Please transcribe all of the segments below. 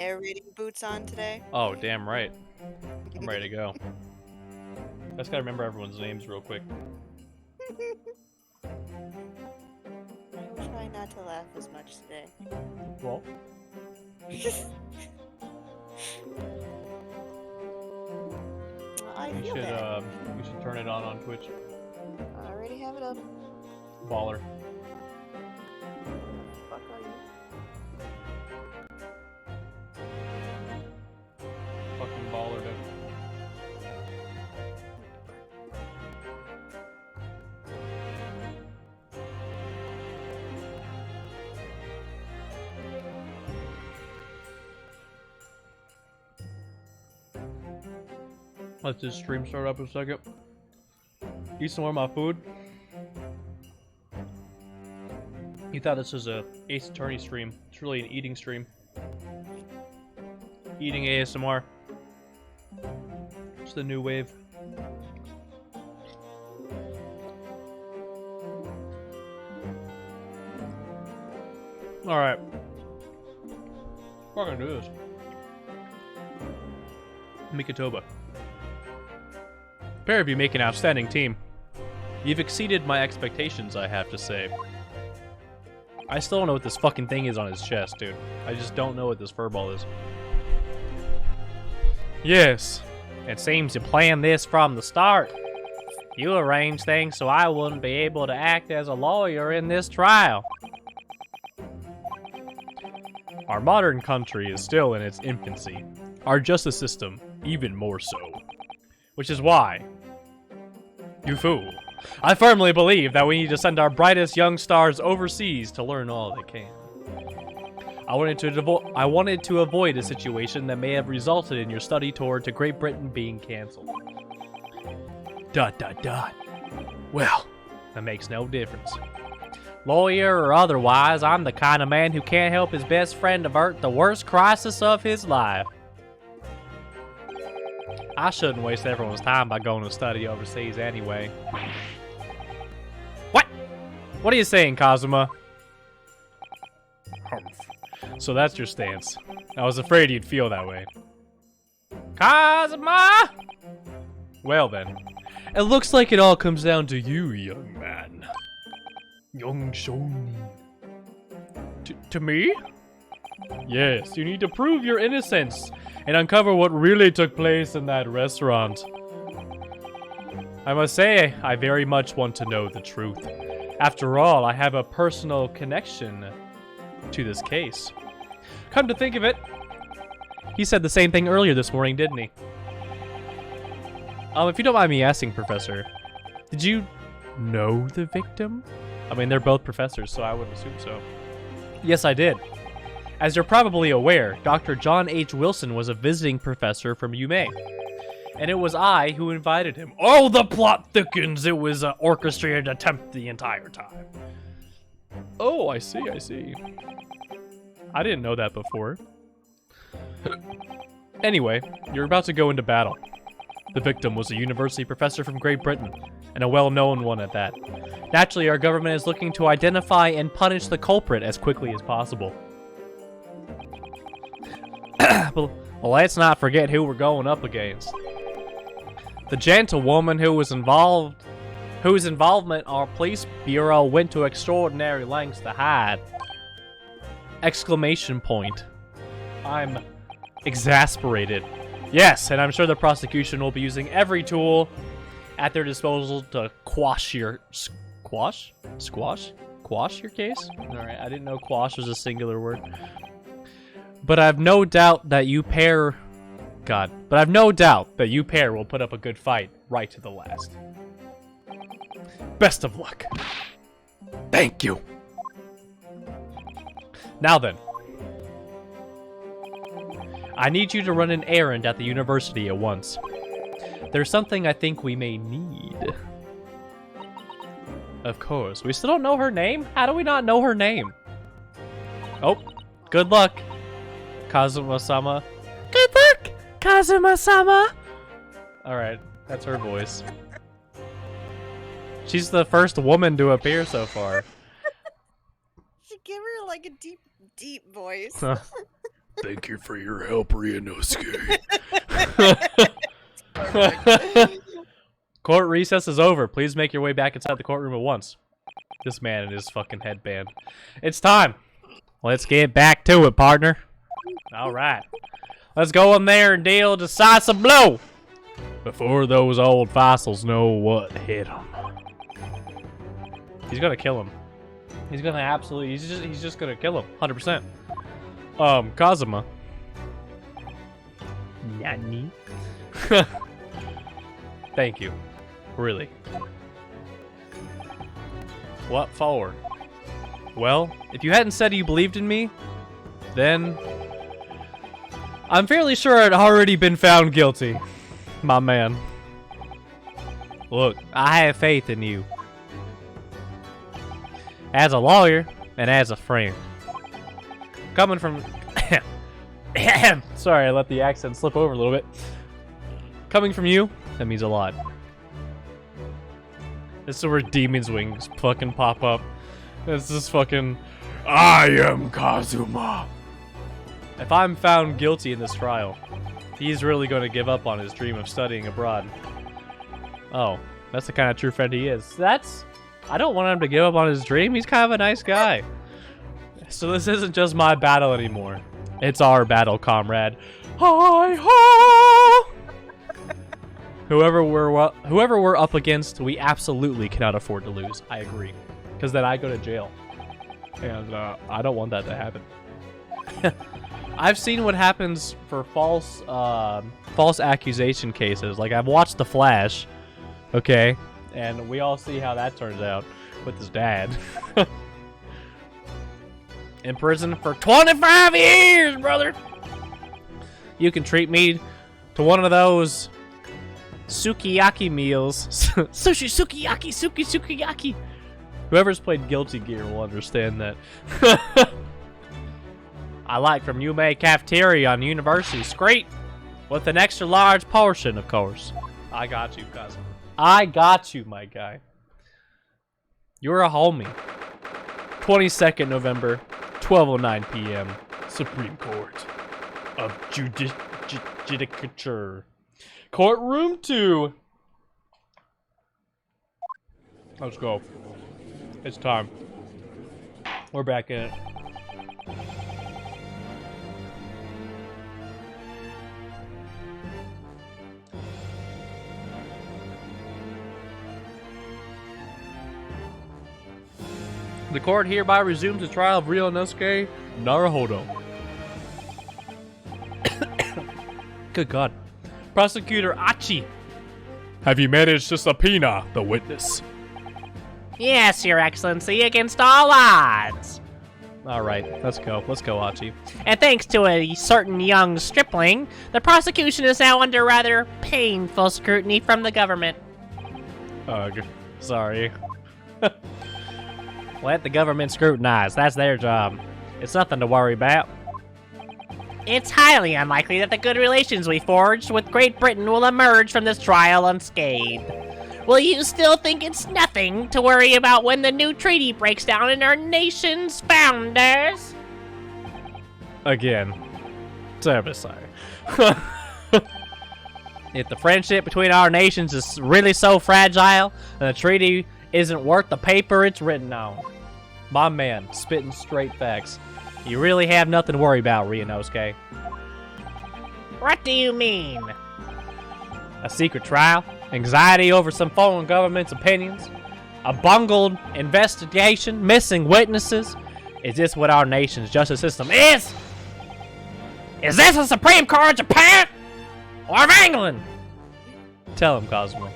Aerating boots on today. Oh, damn right. I'm ready to go. I just gotta remember everyone's names real quick. I will try not to laugh as much today. Well, I we feel should bad. we should turn it on Twitch. I already have it up. Baller. Fuck are you? Fucking baller, dude. Let this stream start up a second. Eat some more of my food. You thought this was a Ace Attorney stream. It's really an eating stream. Eating ASMR. It's the new wave. Alright. We're gonna do this. Mikitoba. Pair of you make an outstanding team. You've exceeded my expectations, I have to say. I still don't know what this fucking thing is on his chest, dude. I just don't know what this furball is. Yes. It seems you planned this from the start. You arranged things so I wouldn't be able to act as a lawyer in this trial. Our modern country is still in its infancy. Our justice system, even more so. Which is why... You fool. I firmly believe that we need to send our brightest young stars overseas to learn all they can. I wanted to avoid a situation that may have resulted in your study tour to Great Britain being cancelled. ... Well, that makes no difference. Lawyer or otherwise, I'm the kind of man who can't help his best friend avert the worst crisis of his life. I shouldn't waste everyone's time by going to study overseas anyway. What? What are you saying, Kazuma? So that's your stance. I was afraid you'd feel that way. Kazuma! Well then, it looks like it all comes down to you, young man. Young Shonin. To me? Yes, you need to prove your innocence and uncover what really took place in that restaurant. I must say, I very much want to know the truth. After all, I have a personal connection to this case. Come to think of it, he said the same thing earlier this morning, didn't he? If you don't mind me asking, Professor, did you know the victim? I mean, they're both professors, so I would assume so. Yes, I did. As you're probably aware, Dr. John H. Wilson was a visiting professor from UMA. And it was I who invited him. Oh, the plot thickens! It was an orchestrated attempt the entire time. Oh, I see, I see. I didn't know that before. Anyway, you're about to go into battle. The victim was a university professor from Great Britain, and a well-known one at that. Naturally, our government is looking to identify and punish the culprit as quickly as possible. Well, let's not forget who we're going up against. The gentlewoman whose involvement our police bureau went to extraordinary lengths to hide. Exclamation point. I'm exasperated. Yes, and I'm sure the prosecution will be using every tool at their disposal to quash your... Quash your case? Alright, I didn't know quash was a singular word. But I've no doubt that you pair... But I've no doubt that you pair will put up a good fight right to the last. Best of luck. Thank you. Now then. I need you to run an errand at the university at once. There's something I think we may need. Of course. We still don't know her name? How do we not know her name? Oh, good luck, Kazuma-sama. Good luck, Kazuma-sama! Alright, that's her voice. She's the first woman to appear so far. Should give her like a deep voice. Thank you for your help, Ryunosuke. Court recess is over. Please make your way back inside the courtroom at once. This man and his fucking headband. It's time. Let's get back to it, partner. All right. Let's go in there and deal a decisive blow before those old fossils know what hit them. He's gonna kill him. He's gonna absolutely. He's just gonna kill him. 100%. Kazuma. Nani? Thank you. Really. What for? Well, if you hadn't said you believed in me, then I'm fairly sure I'd already been found guilty, my man. Look, I have faith in you. As a lawyer and as a friend. Coming from... Sorry, I let the accent slip over a little bit. Coming from you, that means a lot. This is where Demon's Wings fucking pop up. It's just fucking... I am Kazuma. If I'm found guilty in this trial, he's really going to give up on his dream of studying abroad. Oh, that's the kind of true friend he is. I don't want him to give up on his dream. He's kind of a nice guy. So this isn't just my battle anymore. It's our battle, comrade. Hi-ho! Whoever we're up against, we absolutely cannot afford to lose. I agree. Because then I go to jail. And I don't want that to happen. I've seen what happens for false accusation cases. Like, I've watched The Flash. Okay? And we all see how that turns out with his dad. In prison for 25 years, brother! You can treat me to one of those sukiyaki meals. Sukiyaki. Whoever's played Guilty Gear will understand that. I like from Yume Cafeteria on University Street. With an extra large portion, of course. I got you, cousin. I got you, my guy. You're a homie. 22nd November, 12:09 p.m. Supreme Court of Judicature. Courtroom 2. Let's go. It's time. We're back in it. The court hereby resumes the trial of Ryunosuke Naruhodo. Good God. Prosecutor Achi, have you managed to subpoena the witness? Yes, Your Excellency, against all odds. All right, let's go. Let's go, Achi. And thanks to a certain young stripling, the prosecution is now under rather painful scrutiny from the government. Ugh, sorry. Let the government scrutinize. That's their job. It's nothing to worry about. It's highly unlikely that the good relations we forged with Great Britain will emerge from this trial unscathed. Will you still think it's nothing to worry about when the new treaty breaks down in our nation's founders? Again. Terribly sorry. If the friendship between our nations is really so fragile, then the treaty isn't worth the paper it's written on. My man, spitting straight facts. You really have nothing to worry about, Ryunosuke. What do you mean? A secret trial, anxiety over some foreign government's opinions, a bungled investigation, missing witnesses. Is this what our nation's justice system is? Is this the Supreme Court of Japan? Or of England? Tell him, Cosmo.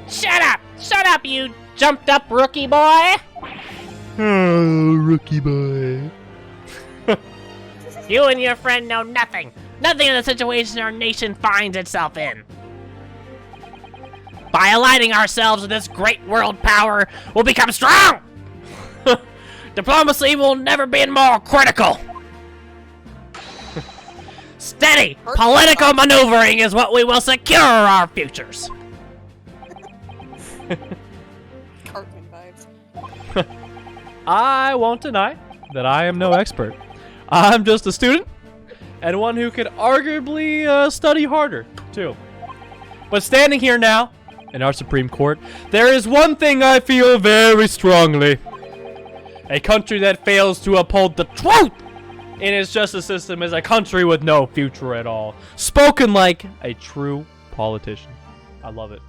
Shut up! Shut up, you jumped up rookie boy! Oh, rookie boy. You and your friend know nothing. Nothing of the situation our nation finds itself in. By aligning ourselves with this great world power, we'll become strong! Diplomacy will never be more critical! Steady, political maneuvering is what we will secure our futures. Cartman vibes. I won't deny that I am no expert, I'm just a student, and one who could arguably study harder, too. But standing here now, in our Supreme Court, there is one thing I feel very strongly. A country that fails to uphold the truth in its justice system is a country with no future at all. Spoken like a true politician. I love it.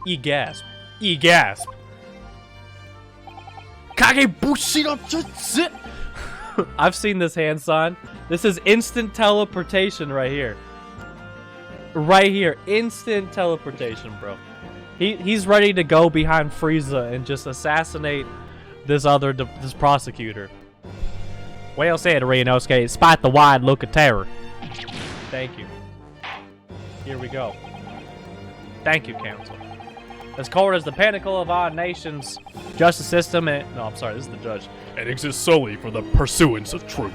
E-gasp. E-gasp. Kage Bushido Jutsu. I've seen this hand sign. This is instant teleportation right here. Right here. Instant teleportation, bro. He's ready to go behind Frieza and just assassinate this prosecutor. Well said, Ryunosuke. Spite the wide look of terror. Thank you. Here we go. Thank you, Council. This court is the pinnacle of our nation's justice system and... No, I'm sorry, this is the judge. And exists solely for the pursuance of truth.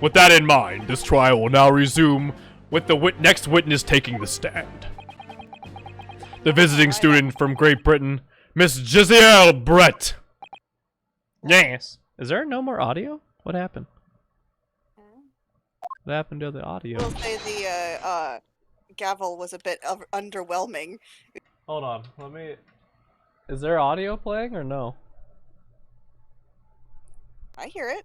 With that in mind, this trial will now resume with the next witness taking the stand. The visiting student from Great Britain, Miss Giselle Brett. Yes. Is there no more audio? What happened? What happened to the audio? We'll say the gavel was a bit underwhelming. Hold on, let me... Is there audio playing or no? I hear it.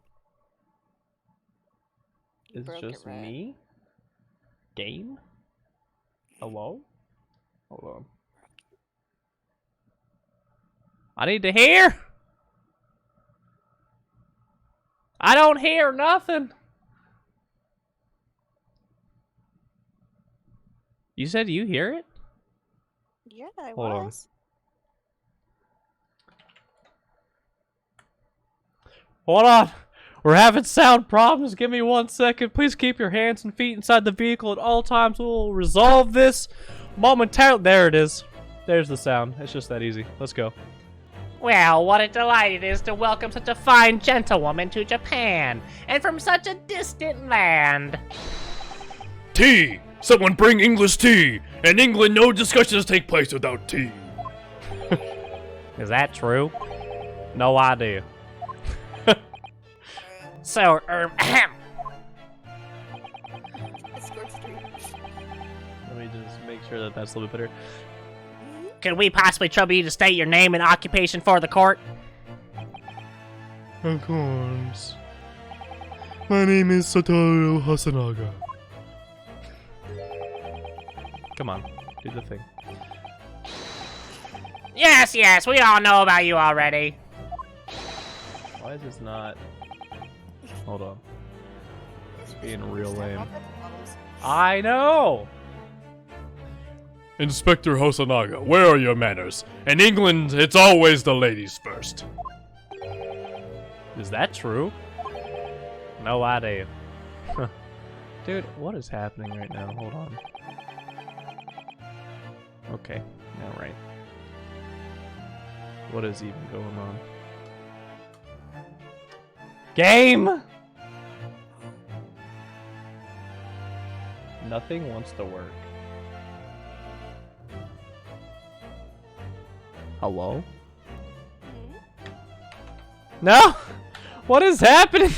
Is it just me? Game? Hello? Hold on. I need to hear! I don't hear nothing! You said you hear it? Yeah, I Hold on. was. Hold on! We're having sound problems. Give me 1 second. Please keep your hands and feet inside the vehicle at all times. We'll resolve this momentarily. There it is. There's the sound. It's just that easy. Let's go. Well, what a delight it is to welcome such a fine gentlewoman to Japan, and from such a distant land. Tea! Someone bring English tea! In England, no discussions take place without tea. Is that true? No idea. So, Discord stream. Let me just make sure that that's a little bit better. could we possibly trouble you to state your name and occupation for the court? Of course. My name is Satoru Hasanaga. Come on, do the thing. Yes, yes, we all know about you already. Why is this not... Hold on. It's being real lame. I know! Inspector Hasanaga, where are your manners? In England, it's always the ladies first. Is that true? No idea. Dude, what is happening right now? Hold on. Okay, now right. What is even going on? Game! Nothing wants to work. Hello? No! What is happening?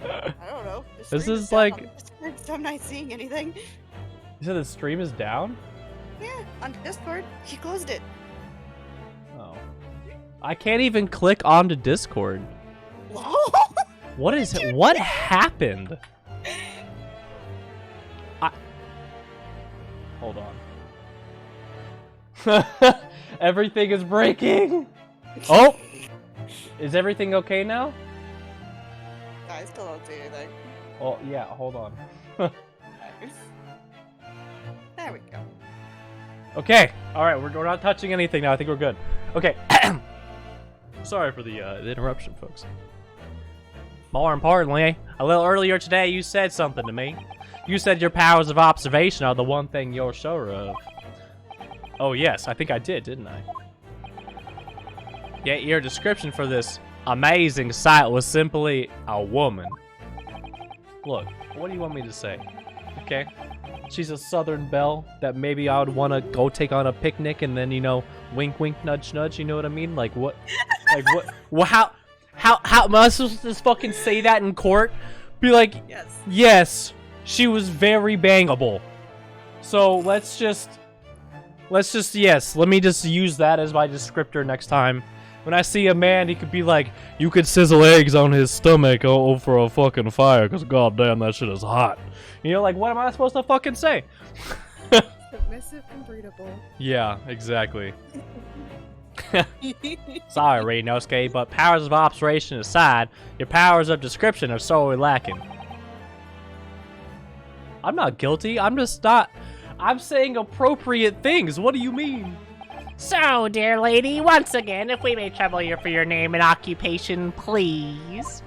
I don't know. The This stream is down like- on Discord, so I'm not seeing anything. You said the stream is down? Yeah, on Discord, he closed it. Oh. I can't even click onto Discord. What is it? What happened? Hold on. Everything is breaking. Oh! Is everything okay now? I still don't see anything. Oh, yeah, hold on. There we go. Okay, alright, we're not touching anything now. I think we're good. Okay. Sorry for the interruption, folks. More importantly, a little earlier today, you said something to me. You said your powers of observation are the one thing you're sure of. Oh, yes, I think I did, didn't I? Yet your description for this amazing sight was simply a woman. Look, what do you want me to say? Okay? She's a southern belle that maybe I would want to go take on a picnic and then, you know, wink, wink, nudge, nudge, you know what I mean? Like, what? Like, what? Well, How am I supposed to just fucking say that in court? Be like, Yes. yes, she was very bangable. So let's just yes, let me just use that as my descriptor next time. When I see a man, he could be like, you could sizzle eggs on his stomach over a fucking fire, because goddamn, that shit is hot. You know, like, what am I supposed to fucking say? Submissive and breedable. Yeah, exactly. Sorry, Renosuke, but powers of observation aside, your powers of description are sorely lacking. I'm not guilty, I'm just not... I'm saying appropriate things, what do you mean? So, dear lady, once again, if we may trouble you for your name and occupation, please.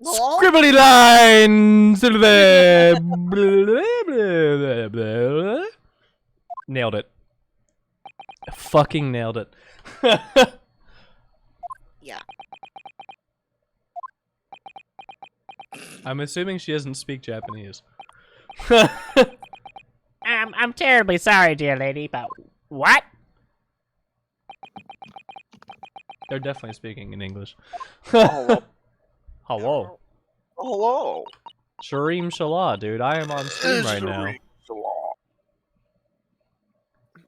Scribbly lines! Nailed it. Fucking nailed it. Yeah. I'm assuming she doesn't speak Japanese. I'm terribly sorry, dear lady, but what? They're definitely speaking in English. Hello. Hello. Hello. Shareem Shalah, dude. I am on stream right now.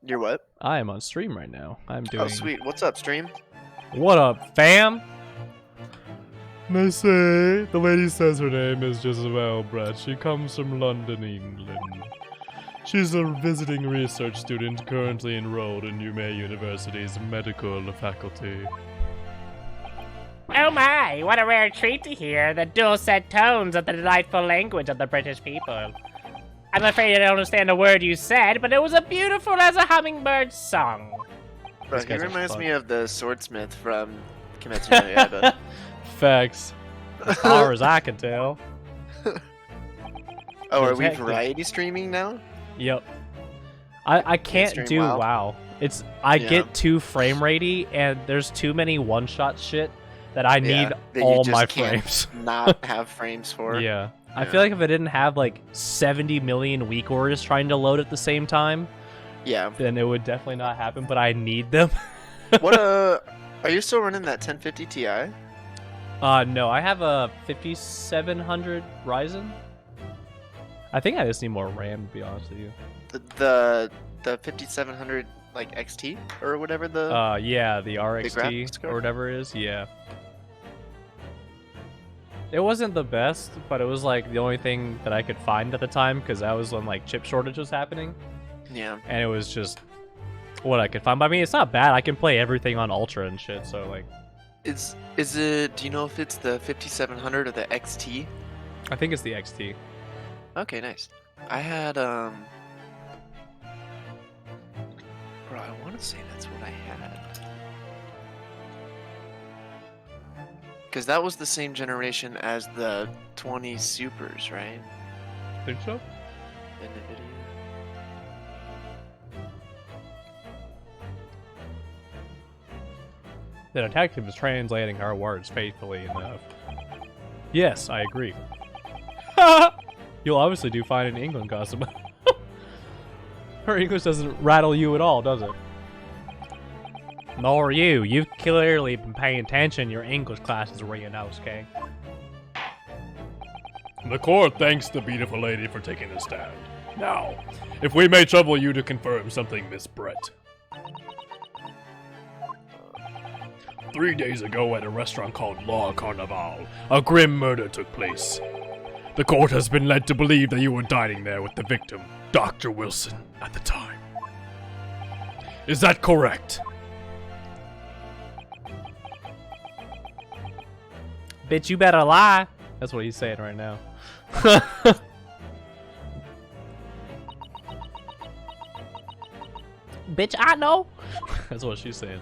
You're what? I am on stream right now. I'm doing... Oh, sweet. What's up, stream? What up, fam? They say the lady says her name is Jezebel Brett. She comes from London, England. She's a visiting research student currently enrolled in UMay University's medical faculty. Oh my, what a rare treat to hear the dulcet tones of the delightful language of the British people. I'm afraid I don't understand a word you said, but it was as beautiful as a hummingbird's song. Bro, These he guys are reminds fun. me of the swordsmith from Kimetsu no Yaiba. Facts. As far as I can tell. Oh, are we Exactly. variety streaming now? Yep. I can't stream do WoW? WoW. It's I Yeah. get too frame ratey, and there's too many one-shot shit that I need that you all just my can't frames. Not have frames for. Yeah. I Yeah. feel like if I didn't have like 70 million weak orders trying to load at the same time, Yeah. then it would definitely not happen, but I need them. What are you still running that 1050 Ti? No, I have a 5700 Ryzen. I think I just need more RAM, to be honest with you. The 5700 like XT or whatever the. Yeah, the RXT graphics or card? whatever it is, yeah. It wasn't the best, but it was like the only thing that I could find at the time, because that was when like chip shortage was happening, Yeah. and it was just what I could find. But I mean, it's not bad. I can play everything on Ultra and shit, so like, Is it? Do you know if it's the 5700 or the XT? I think it's the XT. Okay, nice. I had Bro, I want to say that's what I had. Because that was the same generation as the 20 Supers, right? Think so? In the video. The detective is translating her words faithfully enough. Yes, I agree. You'll obviously do fine in England, Cosmo. Her English doesn't rattle you at all, does it? Nor you. You've clearly been paying attention in your English classes, Renosuke. The court thanks the beautiful lady for taking the stand. Now, if we may trouble you to confirm something, Miss Brett. 3 days ago at a restaurant called La Carnival, a grim murder took place. The court has been led to believe that you were dining there with the victim, Dr. Wilson, at the time. Is that correct? Bitch, you better lie. That's what he's saying right now. Bitch, I know. That's what she's saying.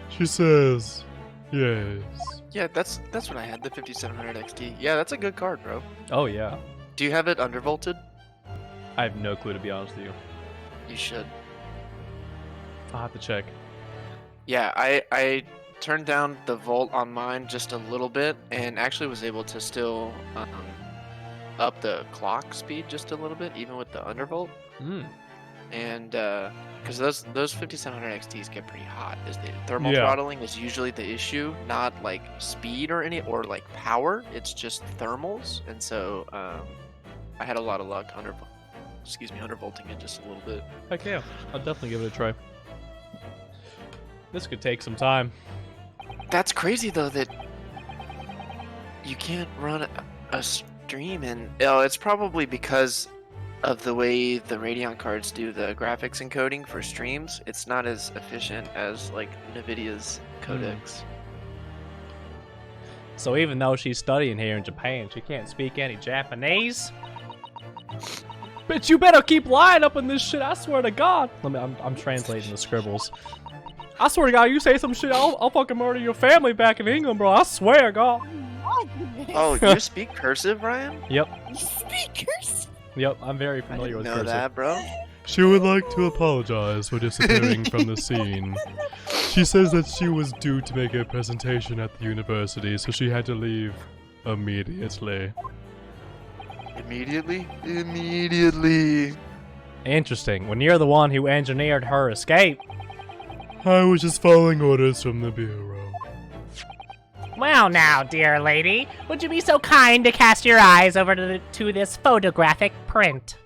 She says, yes. Yeah, that's what I had, the 5700 XT. Yeah, that's a good card, bro. Oh, yeah. Do you have it undervolted? I have no clue, to be honest with you. You should. I'll have to check. Yeah, I turned down the volt on mine just a little bit, and actually was able to still up the clock speed just a little bit, even with the undervolt. And because those 5700 XTs get pretty hot. Thermal throttling is usually the issue, not like speed or like power. It's just thermals, and so I had a lot of luck undervolting it just a little bit. Heck yeah, I'll definitely give it a try. This could take some time. That's crazy though that you can't run a stream, and it's probably because of the way the Radeon cards do the graphics encoding for streams. It's not as efficient as like NVIDIA's codecs. So even though she's studying here in Japan, she can't speak any Japanese? Bitch, you better keep lying up in this shit, I swear to God. I'm translating the scribbles. I swear to God, you say some shit, I'll fucking murder your family back in England, bro. I swear to God. Oh, you speak cursive, Ryan? Yep. You speak cursive? Yep, I'm very I familiar didn't with know cursive. that, bro. She would like to apologize for disappearing from the scene. She says that she was due to make a presentation at the university, so she had to leave immediately. Immediately. Interesting. When you're the one who engineered her escape. I was just following orders from the bureau. Well now, dear lady, would you be so kind to cast your eyes over to this photographic print?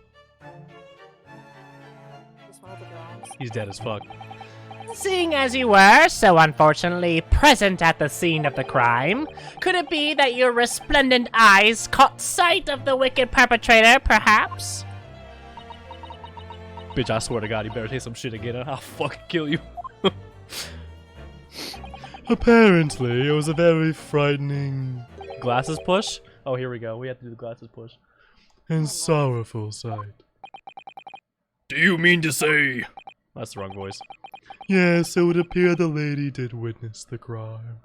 Just one of the drawings. He's dead as fuck. Seeing as you were so unfortunately present at the scene of the crime, could it be that your resplendent eyes caught sight of the wicked perpetrator, perhaps? Bitch, I swear to God, you better say some shit again and I'll fucking kill you. Apparently, it was a very frightening Glasses push? Oh, here we go. We have to do the glasses push. and sorrowful sight. Do you mean to say? That's the wrong voice. Yes, it would appear the lady did witness the crime.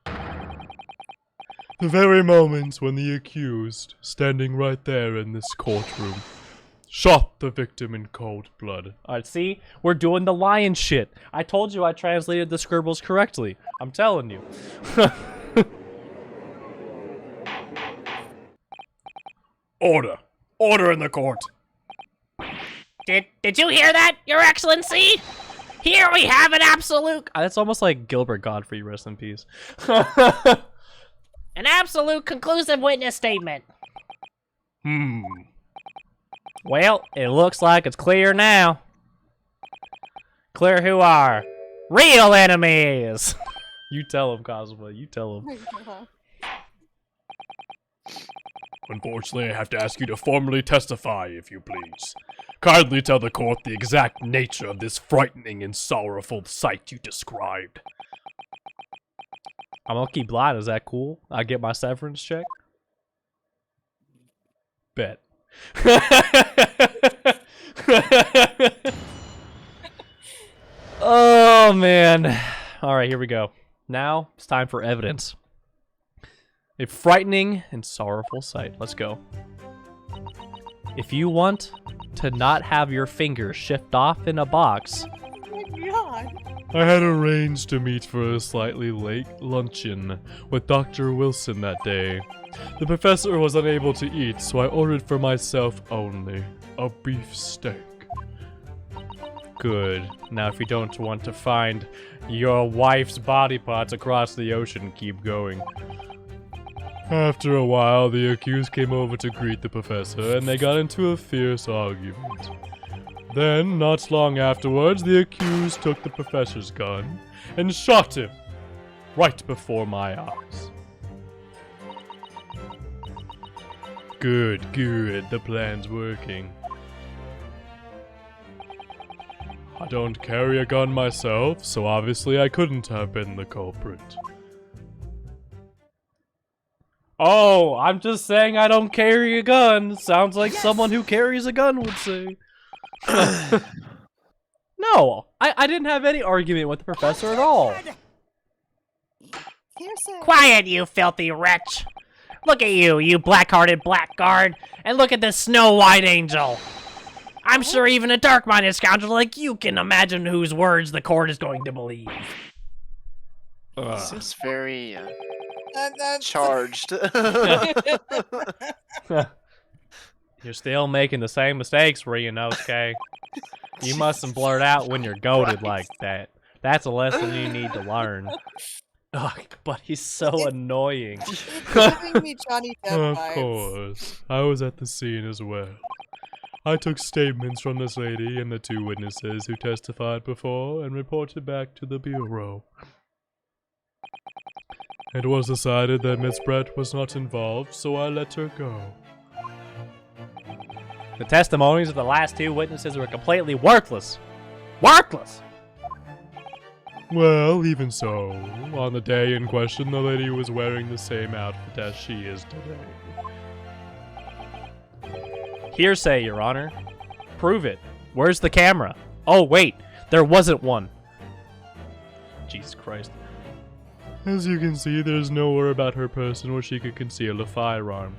The very moment when the accused, standing right there in this courtroom, shot the victim in cold blood. Alright, see? We're doing the lion shit. I told you I translated the scribbles correctly. I'm telling you. Order! Order in the court! Did you hear that, Your Excellency? Here we have an absolute That's almost like Gilbert Godfrey, rest in peace. an absolute conclusive witness statement. Well, it looks like it's clear now. Clear who are real enemies. You tell him, Cosmo. You tell him. Unfortunately, I have to ask you to formally testify, if you please. Kindly tell the court the exact nature of this frightening and sorrowful sight you described. I'm gonna keep lying. Is that cool? I get my severance check? Bet. Oh, man. Alright, here we go. Now, it's time for evidence. A frightening and sorrowful sight. Let's go. If you want to not have your fingers shift off in a box, Oh my God. I had arranged to meet for a slightly late luncheon with Dr. Wilson that day. The professor was unable to eat, so I ordered for myself only a beef steak. good. Now if you don't want to find your wife's body parts across the ocean, keep going. After a while, the accused came over to greet the professor, and they got into a fierce argument. Then, not long afterwards, the accused took the professor's gun and shot him right before my eyes. Good, good, the plan's working. I don't carry a gun myself, so obviously I couldn't have been the culprit. Oh, I'm just saying I don't carry a gun. Sounds like someone who carries a gun would say. No, I didn't have any argument with the professor at all. Hearsay. Quiet, you filthy wretch! Look at you, you black-hearted blackguard, and look at this snow-white angel! I'm sure even a dark-minded scoundrel like you can imagine whose words the court is going to believe. Seems very That's charged. You're still making the same mistakes, Ryunosuke. You mustn't blurt out when you're goaded like that. That's a lesson you need to learn. Ugh, but he's so annoying. It's giving me Johnny Depp Of vibes. course. I was at the scene as well. I took statements from this lady and the 2 witnesses who testified before and reported back to the bureau. It was decided that Miss Brett was not involved, so I let her go. The testimonies of the last 2 witnesses were completely worthless. Worthless! Well, even so, on the day in question, the lady was wearing the same outfit as she is today. Hearsay, Your Honor. Prove it. Where's the camera? Oh, wait. There wasn't one. Jesus Christ. As you can see, there's nowhere about her person where she could conceal a firearm.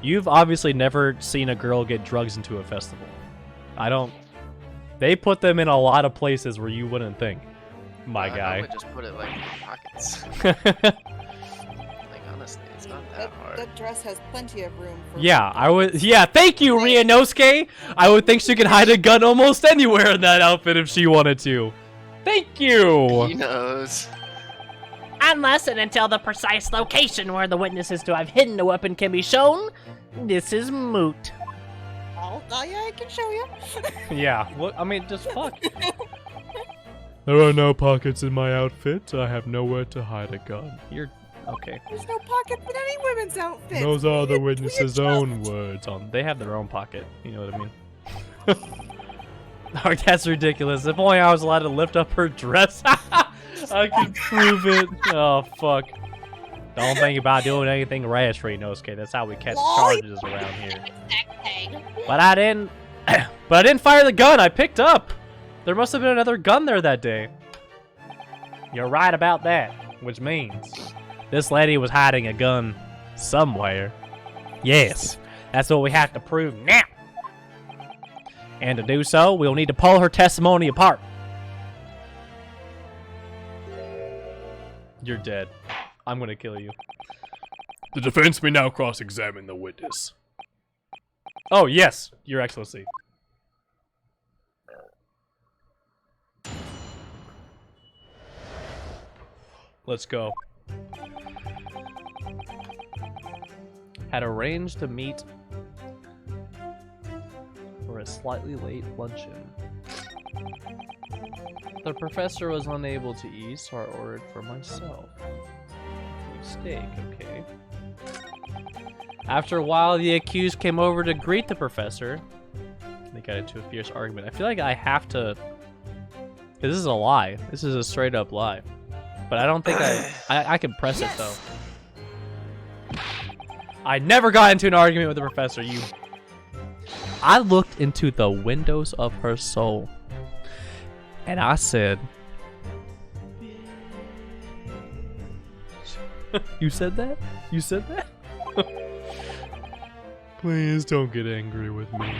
You've obviously never seen a girl get drugs into a festival. They put them in a lot of places where you wouldn't think. My I guy. would just put it like in my pockets. Like honestly, it's not that hard. That dress has plenty of room for. Yeah, thank you, Ryunosuke! I would think she could hide a gun almost anywhere in that outfit if she wanted to. Thank you! He knows. Unless and until the precise location where the witnesses to have hidden the weapon can be shown, this is moot. Oh yeah, I can show you. Yeah, well, I mean, just fuck. There are no pockets in my outfit. I have nowhere to hide a gun. You're okay. There's no pockets in any women's outfits. Those are the We witnesses' adjust. own words on. They have their own pocket. You know what I mean? Oh, that's ridiculous. If only I was allowed to lift up her dress. I could prove it. Oh, fuck. Don't think about doing anything rash, Ryunosuke. That's how we catch charges around here. But I didn't fire the gun I picked up. There must have been another gun there that day. You're right about that, which means this lady was hiding a gun somewhere. Yes, that's what we have to prove now. And to do so, we'll need to pull her testimony apart. You're dead. I'm gonna kill you. The defense may now cross-examine the witness. Oh, yes, Your Excellency. Let's go. Had arranged to meet for a slightly late luncheon. The professor was unable to eat, so I ordered for myself. Steak, okay. After a while, the accused came over to greet the professor. They got into a fierce argument. I feel like I have to... 'cause this is a lie. This is a straight up lie. But I don't think I can press it, though. I never got into an argument with the professor, you... I looked into the windows of her soul. And I said... You said that? You said that? Please don't get angry with me.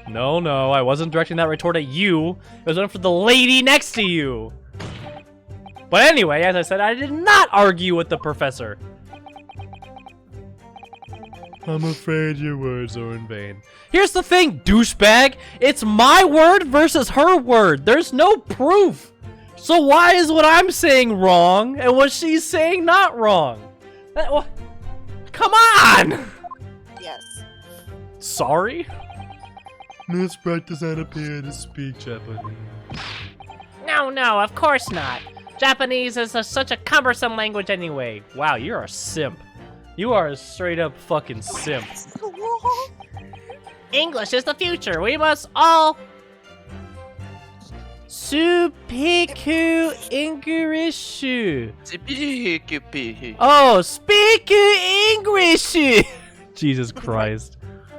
No, I wasn't directing that retort at you. It was one for the lady next to you. But anyway, as I said, I did not argue with the professor. I'm afraid your words are in vain. Here's the thing, douchebag. It's my word versus her word. There's no proof. So why is what I'm saying wrong and what she's saying not wrong? Come on! Yes. Sorry? Miss Brett does not appear to speak Japanese. No, of course not. Japanese is such a cumbersome language anyway. Wow, you're a simp. You are a straight up fucking simp. English is the future. We must all speak English. Oh, speak English. Jesus Christ.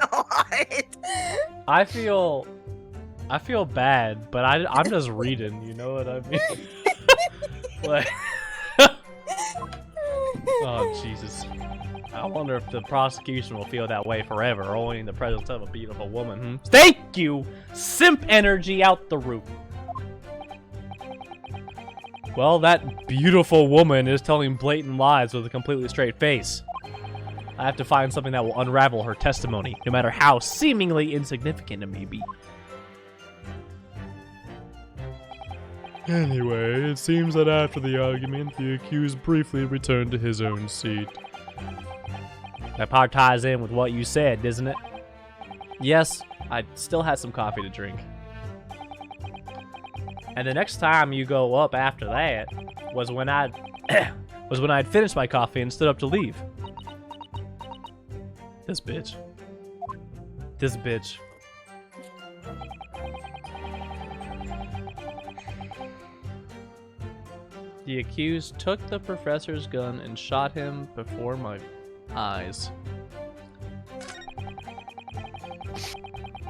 What? I feel bad, but I'm just reading, you know what I mean? Like, oh, Jesus. I wonder if the prosecution will feel that way forever, or only in the presence of a beautiful woman. Thank you! Simp energy out the roof. Well, that beautiful woman is telling blatant lies with a completely straight face. I have to find something that will unravel her testimony, no matter how seemingly insignificant it may be. Anyway, it seems that after the argument, the accused briefly returned to his own seat. That part ties in with what you said, doesn't it? Yes, I still had some coffee to drink. And the next time you go up after that was when I'd finished my coffee and stood up to leave. This bitch. This bitch. The accused took the professor's gun and shot him before my eyes.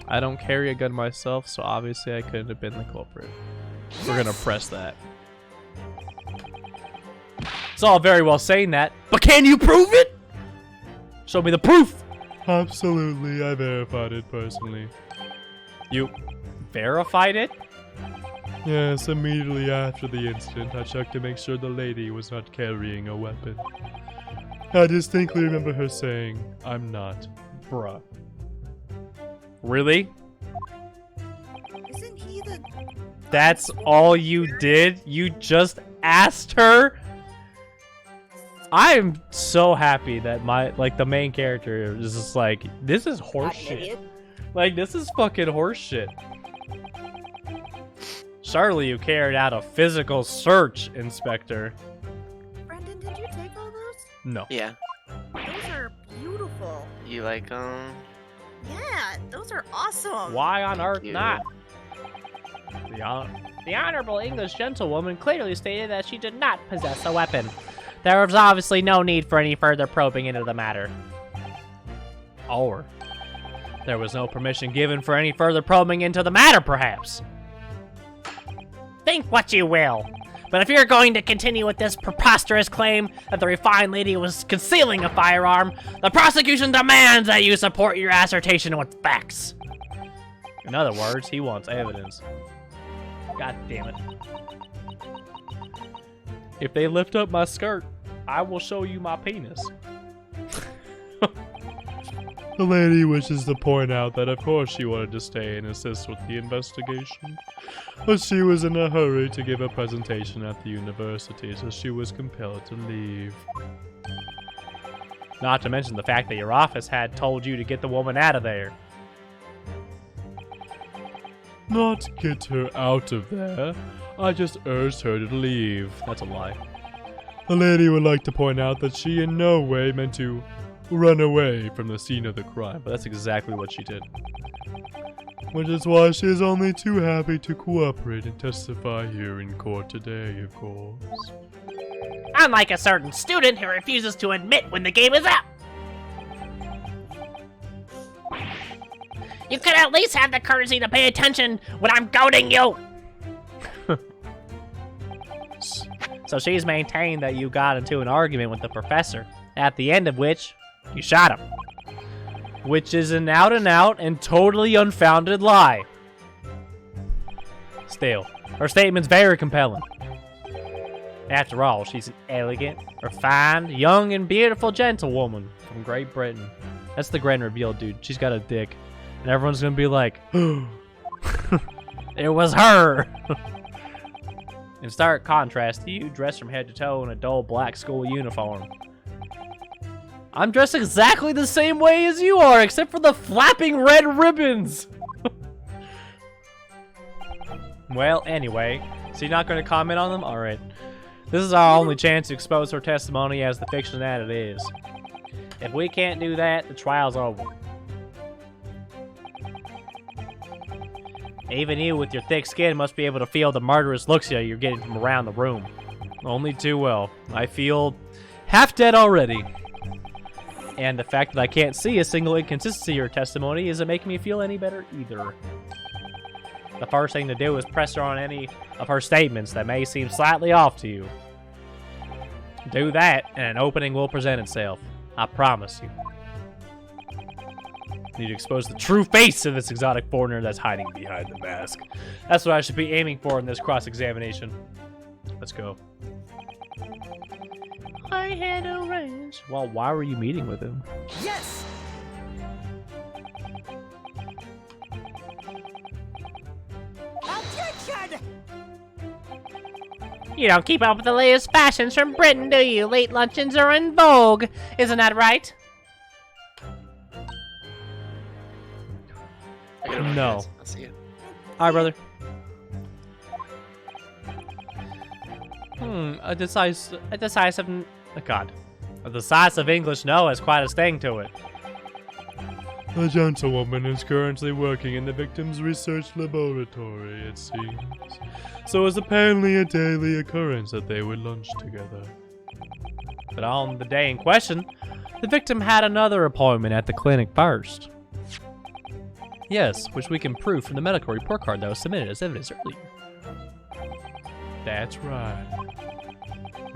I don't carry a gun myself, so obviously I couldn't have been the culprit. We're gonna press that. It's all very well saying that, but can you prove it? Show me the proof! Absolutely, I verified it personally. You verified it? Yes, immediately after the incident, I checked to make sure the lady was not carrying a weapon. I distinctly remember her saying, "I'm not." Bruh. Really? Isn't he the... That's all you did? You just asked her? I'm so happy that the main character is just like, this is horseshit. Like, this is fucking horseshit. Surely you carried out a physical search, Inspector. Brendan, did you take all those? No. Yeah. Those are beautiful. You like, Yeah, those are awesome. Why on earth you. not? The Honorable English Gentlewoman clearly stated that she did not possess a weapon. There was obviously no need for any further probing into the matter. Or there was no permission given for any further probing into the matter, perhaps. Think what you will, but if you're going to continue with this preposterous claim that the refined lady was concealing a firearm, the prosecution demands that you support your assertion with facts. In other words, he wants evidence. God damn it. If they lift up my skirt, I will show you my penis. The lady wishes to point out that of course she wanted to stay and assist with the investigation, but she was in a hurry to give a presentation at the university, so she was compelled to leave. Not to mention the fact that your office had told you to get the woman out of there. Not get her out of there, I just urged her to leave. That's a lie. The lady would like to point out that she in no way meant to run away from the scene of the crime, But that's exactly what she did. which is why she is only too happy to cooperate and testify here in court today, of course. Unlike a certain student who refuses to admit when the game is up. You could at least have the courtesy to pay attention when I'm goading you. So she's maintained that you got into an argument with the professor, at the end of which you shot him. Which is an out-and-out and totally unfounded lie. Still, her statement's very compelling. After all, she's an elegant, refined, young, and beautiful gentlewoman from Great Britain. That's the grand reveal, dude. She's got a dick. And everyone's gonna be like, it was her! In stark contrast to you, dressed from head to toe in a dull black school uniform. I'm dressed exactly the same way as you are, except for the flapping red ribbons! Well, anyway, so you're not gonna comment on them? Alright. This is our only chance to expose her testimony as the fiction that it is. If we can't do that, the trial's over. Even you, with your thick skin, must be able to feel the murderous looks you're getting from around the room. Only too well. I feel half dead already. And the fact that I can't see a single inconsistency in your testimony isn't making me feel any better either. The first thing to do is press her on any of her statements that may seem slightly off to you. Do that, and an opening will present itself. I promise you. Need to expose the true face of this exotic foreigner that's hiding behind the mask. That's what I should be aiming for in this cross-examination. Let's go. I had a range. Well, why were you meeting with him? Yes! Objection! You don't keep up with the latest fashions from Britain, do you? Late luncheons are in vogue. Isn't that right? I gotta run, No. guys. I'll see you. Alright, brother. A decisive English no has quite a sting to it. The gentlewoman is currently working in the victim's research laboratory, it seems. So it's apparently a daily occurrence that they would lunch together. But on the day in question, the victim had another appointment at the clinic first. Yes, which we can prove from the medical report card that was submitted as evidence earlier. That's right.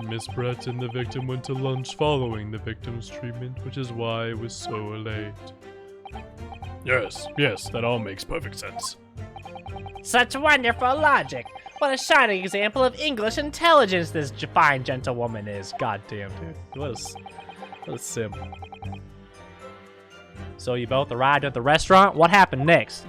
Miss Brett and the victim went to lunch following the victim's treatment, which is why it was so late. Yes, that all makes perfect sense. Such wonderful logic. What a shining example of English intelligence this fine gentlewoman is. Goddamn, dude. What a simp. So you both arrived at the restaurant? What happened next?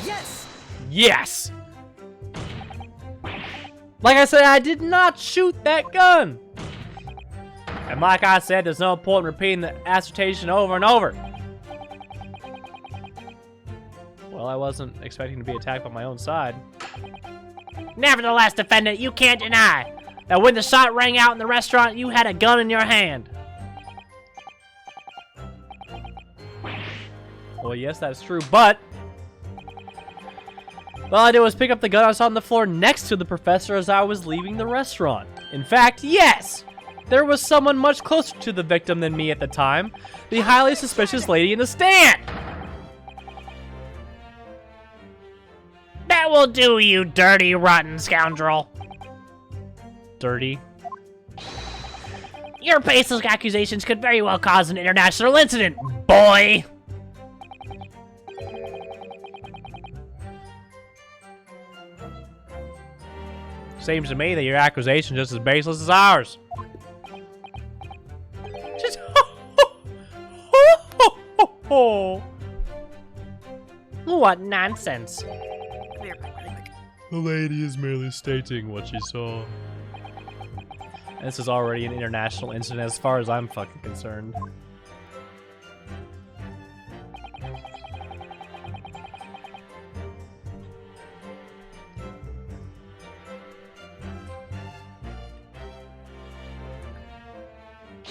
Yes! Yes! Like I said, I did not shoot that gun! And like I said, there's no point in repeating the assertion over and over. Well, I wasn't expecting to be attacked by my own side. Nevertheless, defendant, you can't deny that when the shot rang out in the restaurant, you had a gun in your hand. Well, yes, that's true, but all I did was pick up the gun I saw on the floor next to the professor as I was leaving the restaurant. In fact, yes! There was someone much closer to the victim than me at the time. The highly suspicious lady in the stand! That will do, you dirty, rotten scoundrel. Dirty? Your baseless accusations could very well cause an international incident, boy! Seems to me that your accusation is just as baseless as ours. Just What nonsense. Come here, quick, really quick. The lady is merely stating what she saw. This is already an international incident as far as I'm fucking concerned.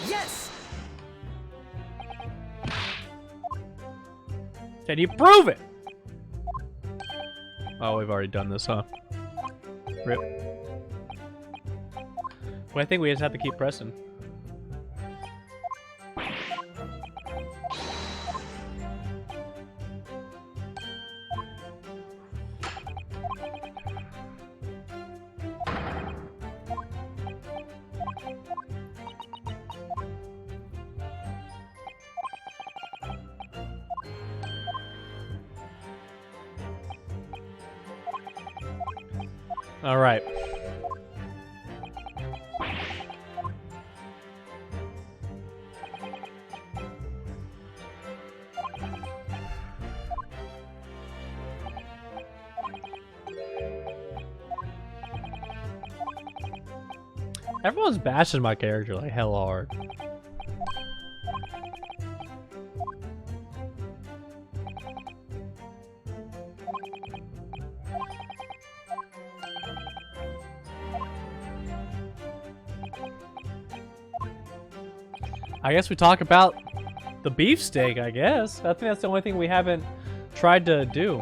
Yes! Can you prove it? Oh, we've already done this, huh? Rip. Well, I think we just have to keep pressing. All right. Everyone's bashing my character like hell hard. I guess we talk about the beefsteak, I guess. I think that's the only thing we haven't tried to do.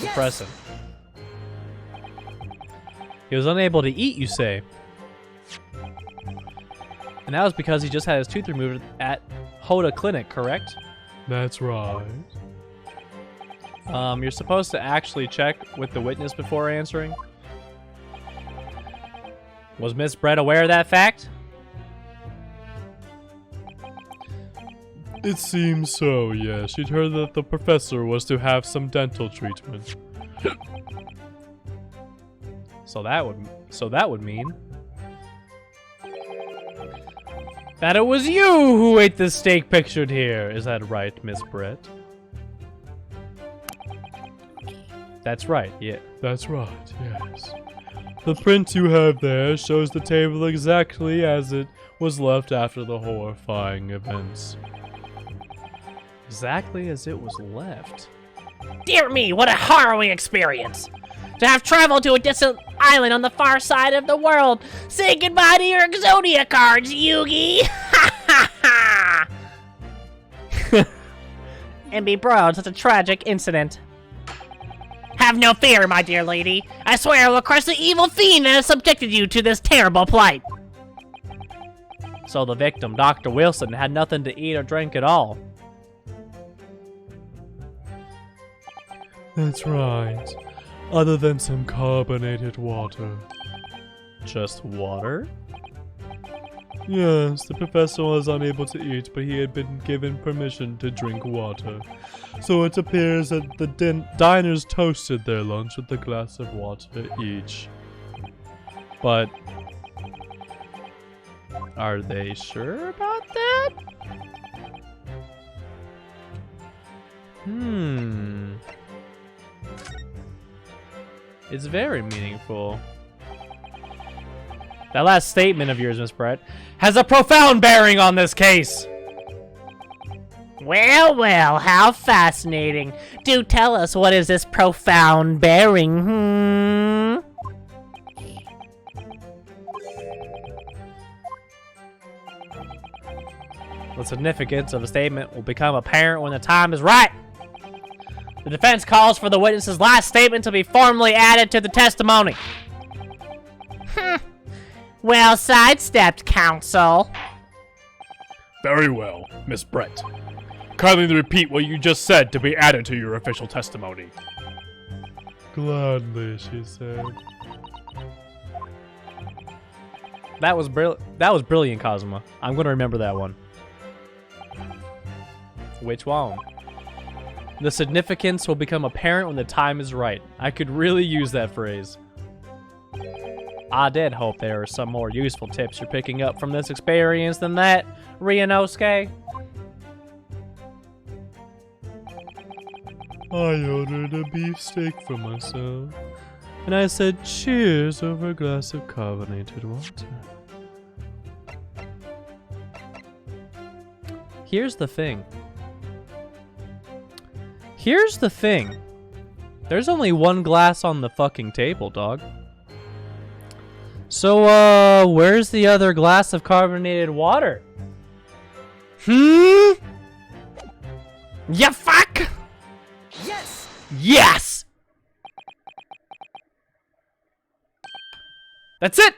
Impressive. He was unable to eat, you say? And that was because he just had his tooth removed at Hoda Clinic, correct? That's right. You're supposed to actually check with the witness before answering. Was Miss Brett aware of that fact? It seems so, yeah. She'd heard that the professor was to have some dental treatment. So that would mean that it was you who ate the steak pictured here. Is that right, Miss Brett? That's right, yeah. That's right, yes. The print you have there shows the table exactly as it was left after the horrifying events. Exactly as it was left. Dear me, what a harrowing experience! To have traveled to a distant island on the far side of the world. Say goodbye to your Exodia cards, Yugi! Ha ha ha! And be brought in such a tragic incident. Have no fear, my dear lady. I swear I will crush the evil fiend that has subjected you to this terrible plight. So the victim, Dr. Wilson, had nothing to eat or drink at all. That's right. Other than some carbonated water. Just water? Yes, the professor was unable to eat, but he had been given permission to drink water. So it appears that the diners toasted their lunch with a glass of water each. But are they sure about that? It's very meaningful. That last statement of yours, Miss Brett, has a profound bearing on this case. Well, well, how fascinating. Do tell us, what is this profound bearing, The significance of a statement will become apparent when the time is right. The defense calls for the witness's last statement to be formally added to the testimony. Well sidestepped, counsel. Very well, Miss Brett. Kindly repeat what you just said to be added to your official testimony. Gladly, she said. That was brilliant, Cosma. I'm gonna remember that one. Which one? The significance will become apparent when the time is right. I could really use that phrase. I did hope there were some more useful tips you're picking up from this experience than that, Ryunosuke. I ordered a beefsteak for myself, and I said cheers over a glass of carbonated water. Here's the thing. Here's the thing. There's only one glass on the fucking table, dog. So, where's the other glass of carbonated water? You fuck! Yes! Yes! That's it!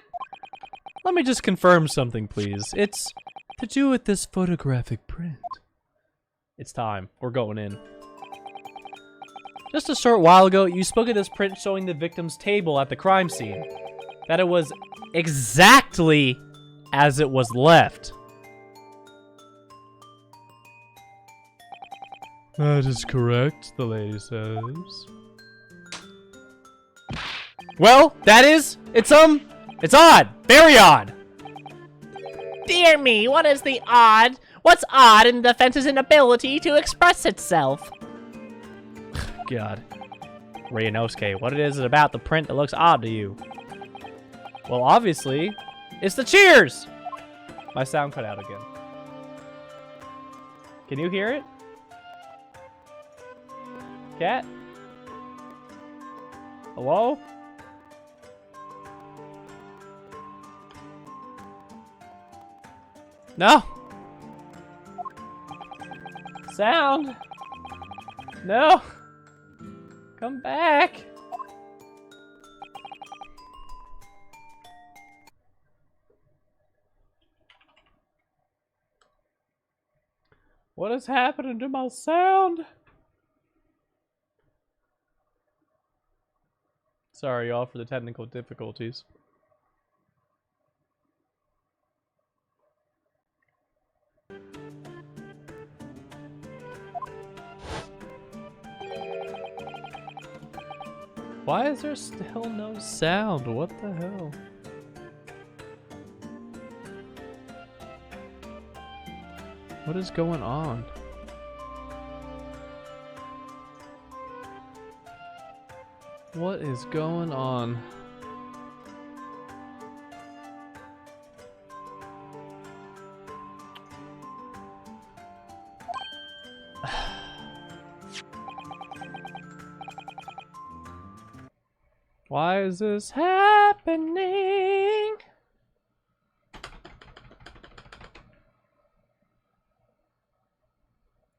Let me just confirm something, please. It's to do with this photographic print. It's time. We're going in. Just a short while ago, you spoke of this print showing the victim's table at the crime scene. That it was exactly as it was left. That is correct, the lady says. Well, it's odd. Very odd. Dear me, what is the odd? What's odd in the defense's inability to express itself? God. Ryunosuke, what is it about the print that looks odd to you? Well, obviously, it's the cheers! My sound cut out again. Can you hear it? Cat? Hello? No! Sound! No! Come back! What is happening to my sound? Sorry, y'all, for the technical difficulties. Why is there still no sound? What the hell? What is going on? What is going on? Why is this happening?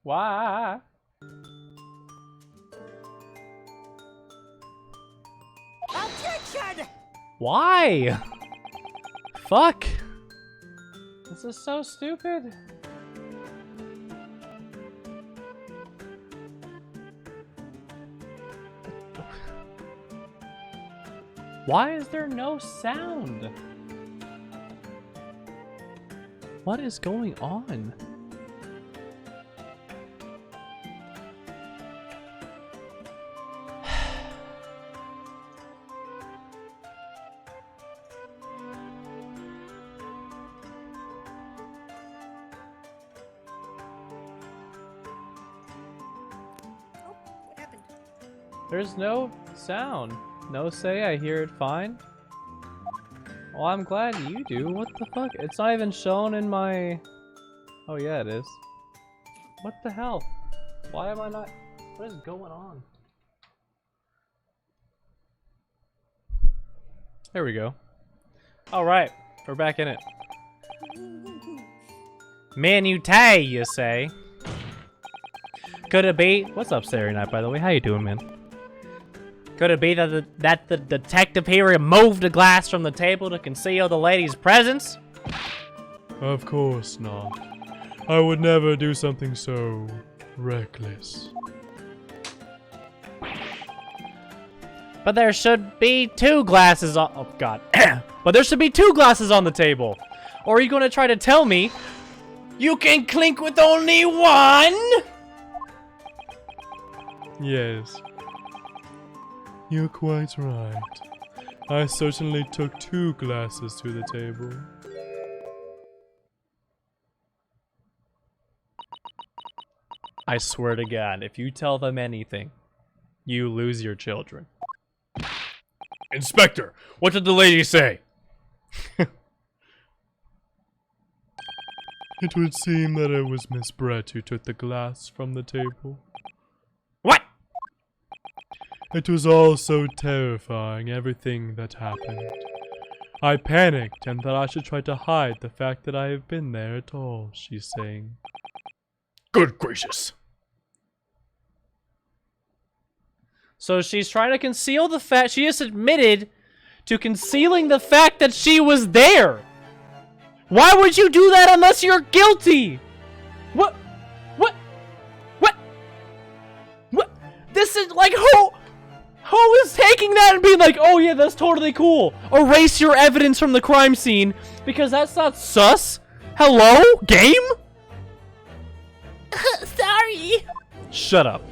Why? Objection! Why? Fuck. This is so stupid. Why is there no sound? What is going on? What happened? There's no sound. No say, I hear it fine. Well, I'm glad you do. What the fuck? It's not even shown in my... Oh yeah, it is. What the hell? Why am I not... What is going on? There we go. Alright, we're back in it. Manutay, you say? Could it be... What's up, Starry Night, by the way? How you doing, man? Could it be that the detective here removed the glass from the table to conceal the lady's presence? Of course not. I would never do something so reckless. But there should be 2 glasses on... Oh, God. But there should be 2 glasses on the table. Or are you going to try to tell me you can clink with only 1? Yes. You're quite right. I certainly took 2 glasses to the table. I swear to God, if you tell them anything, you lose your children. Inspector, what did the lady say? It would seem that it was Miss Brett who took the glass from the table. What? It was all so terrifying, everything that happened. I panicked and thought I should try to hide the fact that I have been there at all, she's saying. Good gracious. So she's trying to conceal the fact... She just admitted to concealing the fact that she was there. Why would you do that unless you're guilty? What? This is like, who is taking that and being like, oh yeah, that's totally cool. Erase your evidence from the crime scene because that's not sus. Hello? Game? Sorry. Shut up.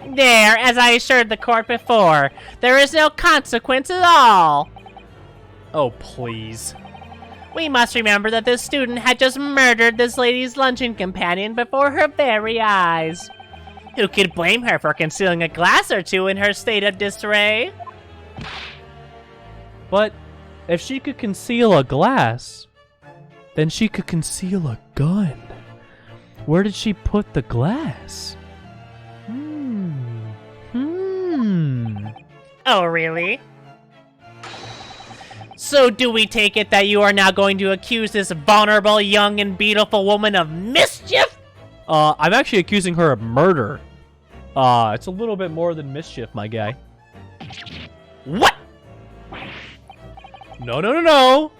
There, as I assured the court before, there is no consequence at all. Oh, please. We must remember that this student had just murdered this lady's luncheon companion before her very eyes. Who could blame her for concealing a glass or 2 in her state of disarray? But if she could conceal a glass, then she could conceal a gun. Where did she put the glass? Oh, really? So do we take it that you are now going to accuse this vulnerable, young, and beautiful woman of mischief? I'm actually accusing her of murder. It's a little bit more than mischief, my guy. What? No.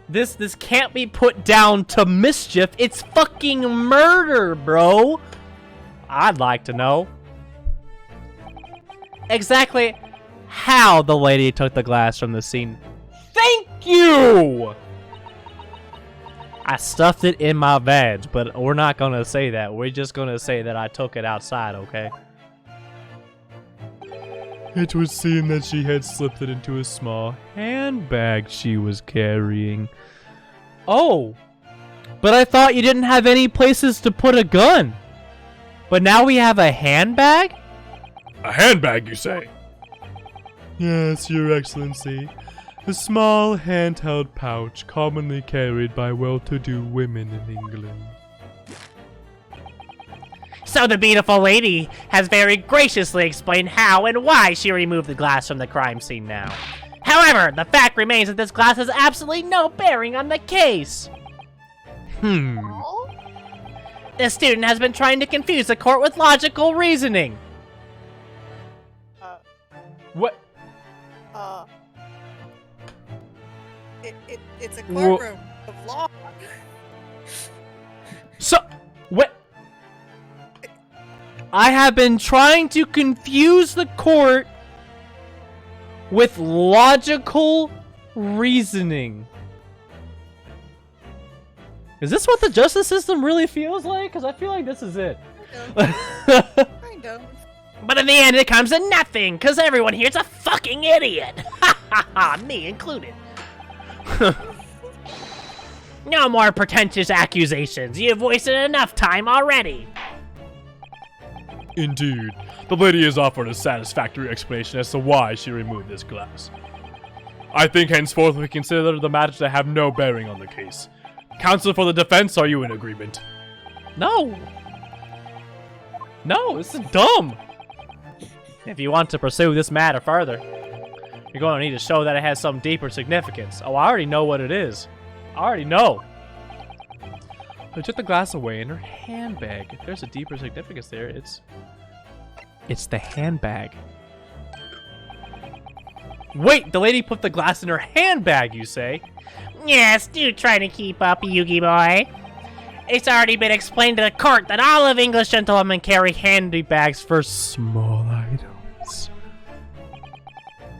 This can't be put down to mischief. It's fucking murder, bro. I'd like to know. exactly how the lady took the glass from the scene. Thank you! I stuffed it in my veg, but we're not gonna say that. We're just gonna say that I took it outside, okay? It would seem that she had slipped it into a small handbag she was carrying. Oh, but I thought you didn't have any places to put a gun. But now we have a handbag? A handbag, you say? Yes, Your Excellency. A small handheld pouch commonly carried by well-to-do women in England. So the beautiful lady has very graciously explained how and why she removed the glass from the crime scene now. However, the fact remains that this glass has absolutely no bearing on the case. Oh? The student has been trying to confuse the court with logical reasoning. What? It's a courtroom of law. So, what? I have been trying to confuse the court with logical reasoning. Is this what the justice system really feels like? Because I feel like this is it. Kind of. But in the end, it comes to nothing, because everyone here's a fucking idiot. Ha ha ha, me included. No more pretentious accusations. You've wasted enough time already. Indeed. The lady has offered a satisfactory explanation as to why she removed this glass. I think henceforth we consider the matter to have no bearing on the case. Counsel for the defense, are you in agreement? No. No, this is dumb. If you want to pursue this matter further, you're going to need to show that it has some deeper significance. Oh, I already know what it is. I already know. I took the glass away in her handbag. If there's a deeper significance there, it's the handbag. Wait, the lady put the glass in her handbag, you say? Yes, do try to keep up, Yugi boy. It's already been explained to the court that all of English gentlemen carry handy bags for Small items.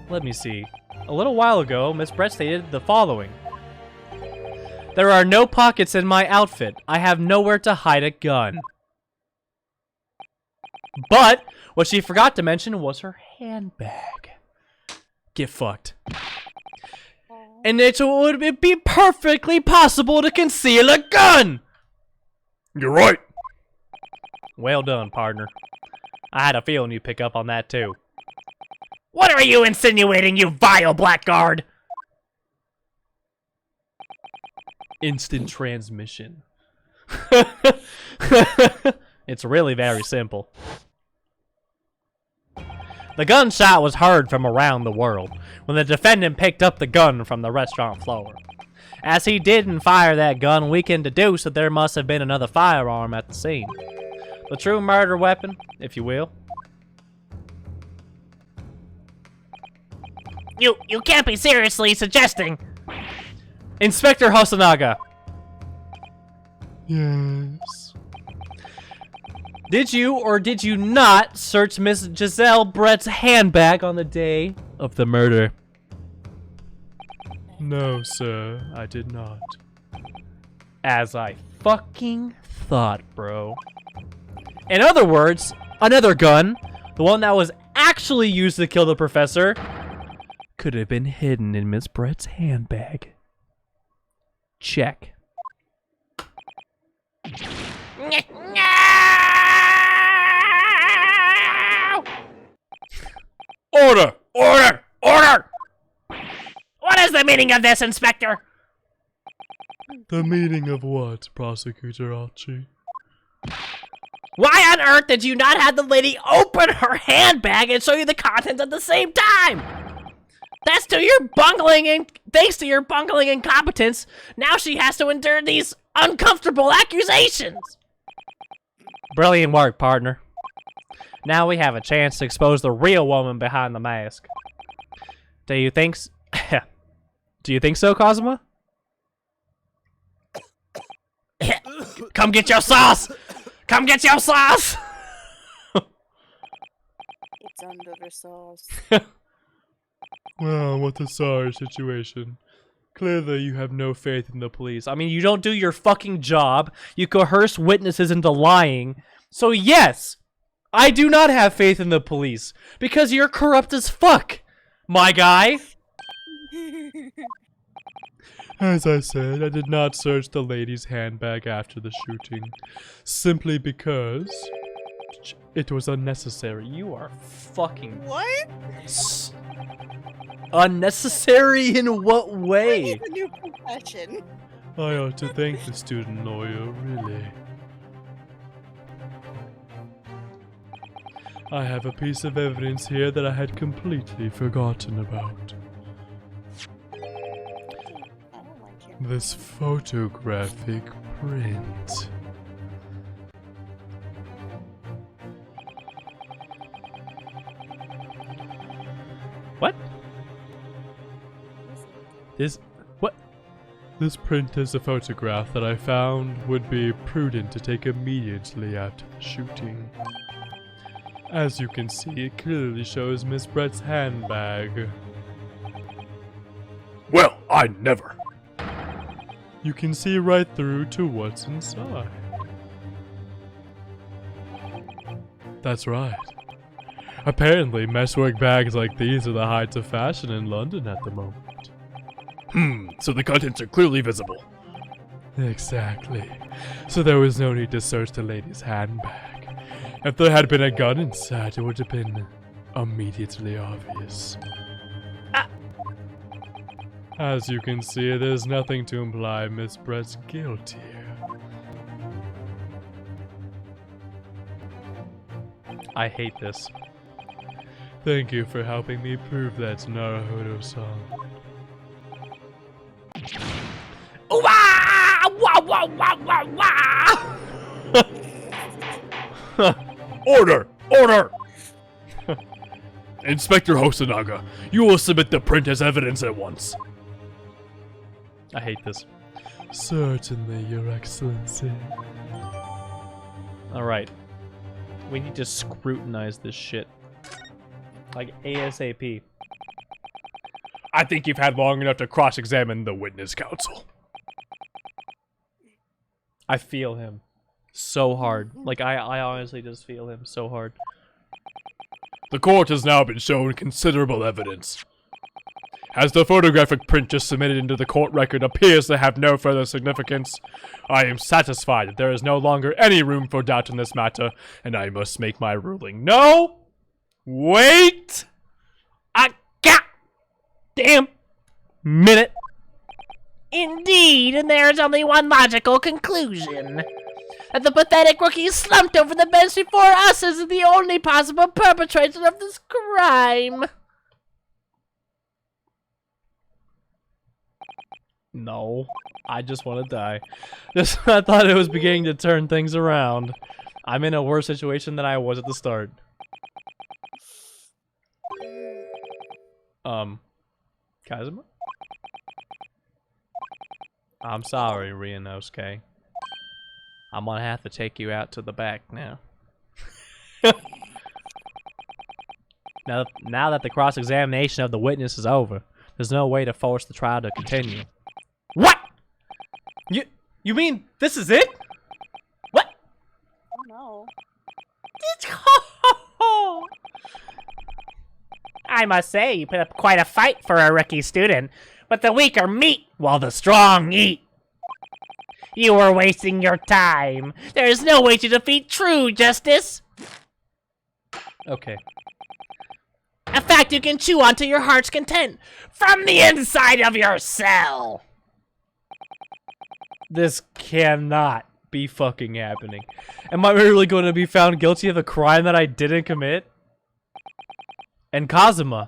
Let me see. A little while ago, Miss Brett stated the following. There are no pockets in my outfit. I have nowhere to hide a gun. But what she forgot to mention was her handbag. Get fucked. And it would be perfectly possible to conceal a gun! You're right. Well done, partner. I had a feeling you'd pick up on that too. What are you insinuating, you vile blackguard? Instant transmission. It's really very simple. The gunshot was heard from around the world when the defendant picked up the gun from the restaurant floor. As he didn't fire that gun, we can deduce that there must have been another firearm at the scene. The true murder weapon, if you will. You can't be seriously suggesting. Inspector Hosonaga. Yes. Did you or did you not search Miss Giselle Brett's handbag on the day of the murder? No, sir, I did not. As I fucking thought, bro. In other words, another gun, the one that was actually used to kill the professor, could have been hidden in Miss Brett's handbag. Check. Order! Order! Order! What is the meaning of this, Inspector? The meaning of what, Prosecutor Archie? Why on earth did you not have the lady open her handbag and show you the contents at the same time? That's to your bungling and thanks to your bungling incompetence, now she has to endure these uncomfortable accusations. Brilliant work, partner. Now we have a chance to expose the real woman behind the mask. Do you think Do you think so, Cosima? Come get your sauce! Come get your sauce! It's under the sauce. Well, what a sorry situation. Clearly, you have no faith in the police. I mean, you don't do your fucking job. You coerce witnesses into lying. So yes, I do not have faith in the police. Because you're corrupt as fuck, my guy. As I said, I did not search the lady's handbag after the shooting. Simply because it was unnecessary. You are fucking... What? Unnecessary in what way? It's a new profession. I ought to thank the student lawyer, really. I have a piece of evidence here that I had completely forgotten about. I don't like him. This photographic print. What? This print is a photograph that I found would be prudent to take immediately after the shooting. As you can see, it clearly shows Miss Brett's handbag. Well, I never. You can see right through to what's inside. That's right. Apparently, meshwork bags like these are the height of fashion in London at the moment. So the contents are clearly visible. Exactly. So there was no need to search the lady's handbag. If there had been a gun inside, it would have been immediately obvious. As you can see, there's nothing to imply Miss Brett's guilt here. I hate this. Thank you for helping me prove that's Naruto-san. Wah! Wah, wah, wah, wah, wah! Order! Order! Inspector Hosonaga, you will submit the print as evidence at once. I hate this. Certainly, Your Excellency. Alright. We need to scrutinize this shit. Like ASAP. I think you've had long enough to cross-examine the witness counsel. I feel him so hard. Like, I honestly just feel him so hard. The court has now been shown considerable evidence. As the photographic print just submitted into the court record appears to have no further significance, I am satisfied that there is no longer any room for doubt in this matter, and I must make my ruling. No! Wait! A goddamn minute. Indeed, and there is only one logical conclusion. That the pathetic rookie slumped over the bench before us is the only possible perpetrator of this crime. No. I just want to die. I thought it was beginning to turn things around. I'm in a worse situation than I was at the start. Kazuma? I'm sorry, Ryunosuke. I'm gonna have to take you out to the back now. Now that the cross-examination of the witness is over, there's no way to force the trial to continue. What? You mean this is it? What? Oh no. I must say, you put up quite a fight for a rookie student, but the weak are meat while the strong eat. You were wasting your time. There is no way to defeat true justice. Okay. A fact you can chew on to your heart's content from the inside of your cell. This cannot be fucking happening. Am I really going to be found guilty of a crime that I didn't commit? And Kazuma.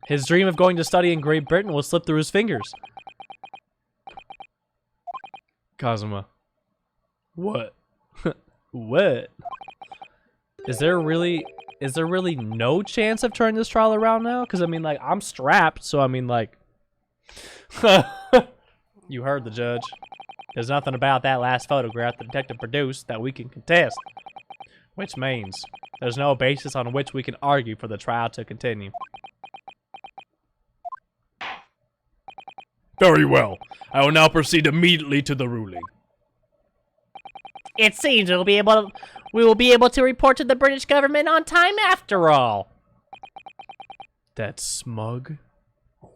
His dream of going to study in Great Britain will slip through his fingers. Kazuma. What? What? Is there really no chance of turning this trial around now? Because I mean, like, I'm strapped, so I mean, like, you heard the judge. There's nothing about that last photograph the detective produced that we can contest. Which means there's no basis on which we can argue for the trial to continue. Very well. I will now proceed immediately to the ruling. It seems we will be able to report to the British government on time after all. That smug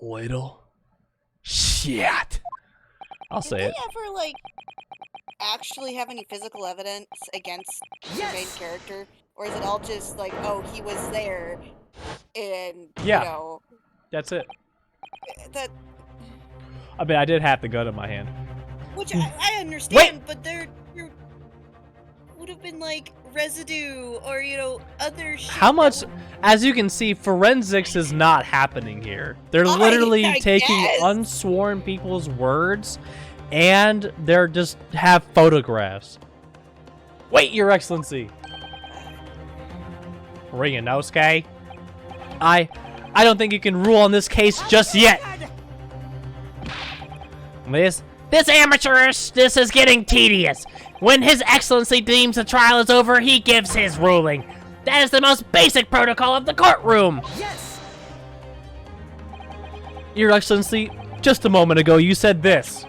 little shit. I'll say Did it. they ever, like, actually have any physical evidence against the main character? Or is it all just like, oh, he was there, and, Yeah. you know... That's it. That... I mean, I did have the gun in my hand. Which I understand, but there would have been, like, residue or, you know, other shit. How much, as you can see, forensics is not happening here. They're literally I taking guess. unsworn people's words, and they're just have photographs. Wait, Your Excellency. Ryunosuke? I don't think you can rule on this case just yet. This amateurishness is getting tedious. When His Excellency deems the trial is over, he gives his ruling. That is the most basic protocol of the courtroom. Yes! Your Excellency, just a moment ago you said this.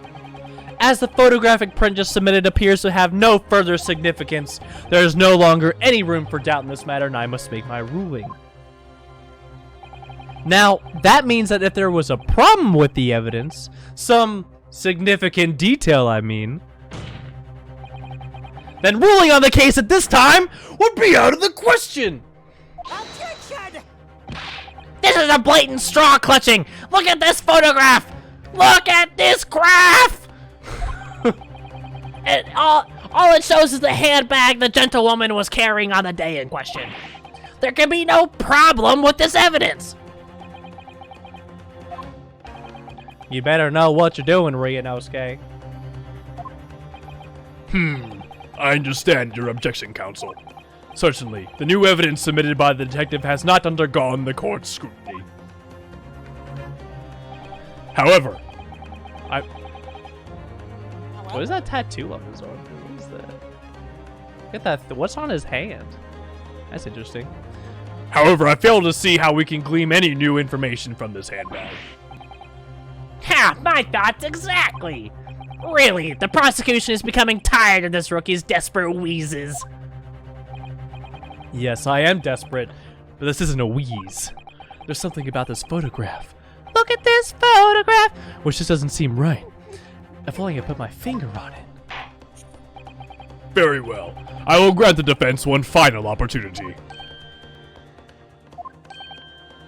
As the photographic print just submitted appears to have no further significance, there is no longer any room for doubt in this matter, and I must make my ruling. Now, that means that if there was a problem with the evidence, some significant detail, I mean, then ruling on the case at this time would be out of the question! Objection! This is a blatant straw clutching. Look at this photograph. Look at this graph. And all it shows is the handbag the gentlewoman was carrying on the day in question. There can be no problem with this evidence. You better know what you're doing, Ryunosuke. I understand your objection, counsel. Certainly, the new evidence submitted by the detective has not undergone the court's scrutiny. However, What is that tattoo on his arm? What is that? Look at that. What's on his hand? That's interesting. I fail to see how we can glean any new information from this handbag. Ha! My thoughts exactly. Really, the prosecution is becoming tired of this rookie's desperate wheezes. Yes, I am desperate, but this isn't a wheeze. There's something about this photograph. Look at this photograph! Which just doesn't seem right. If only I put my finger on it. Very well. I will grant the defense one final opportunity.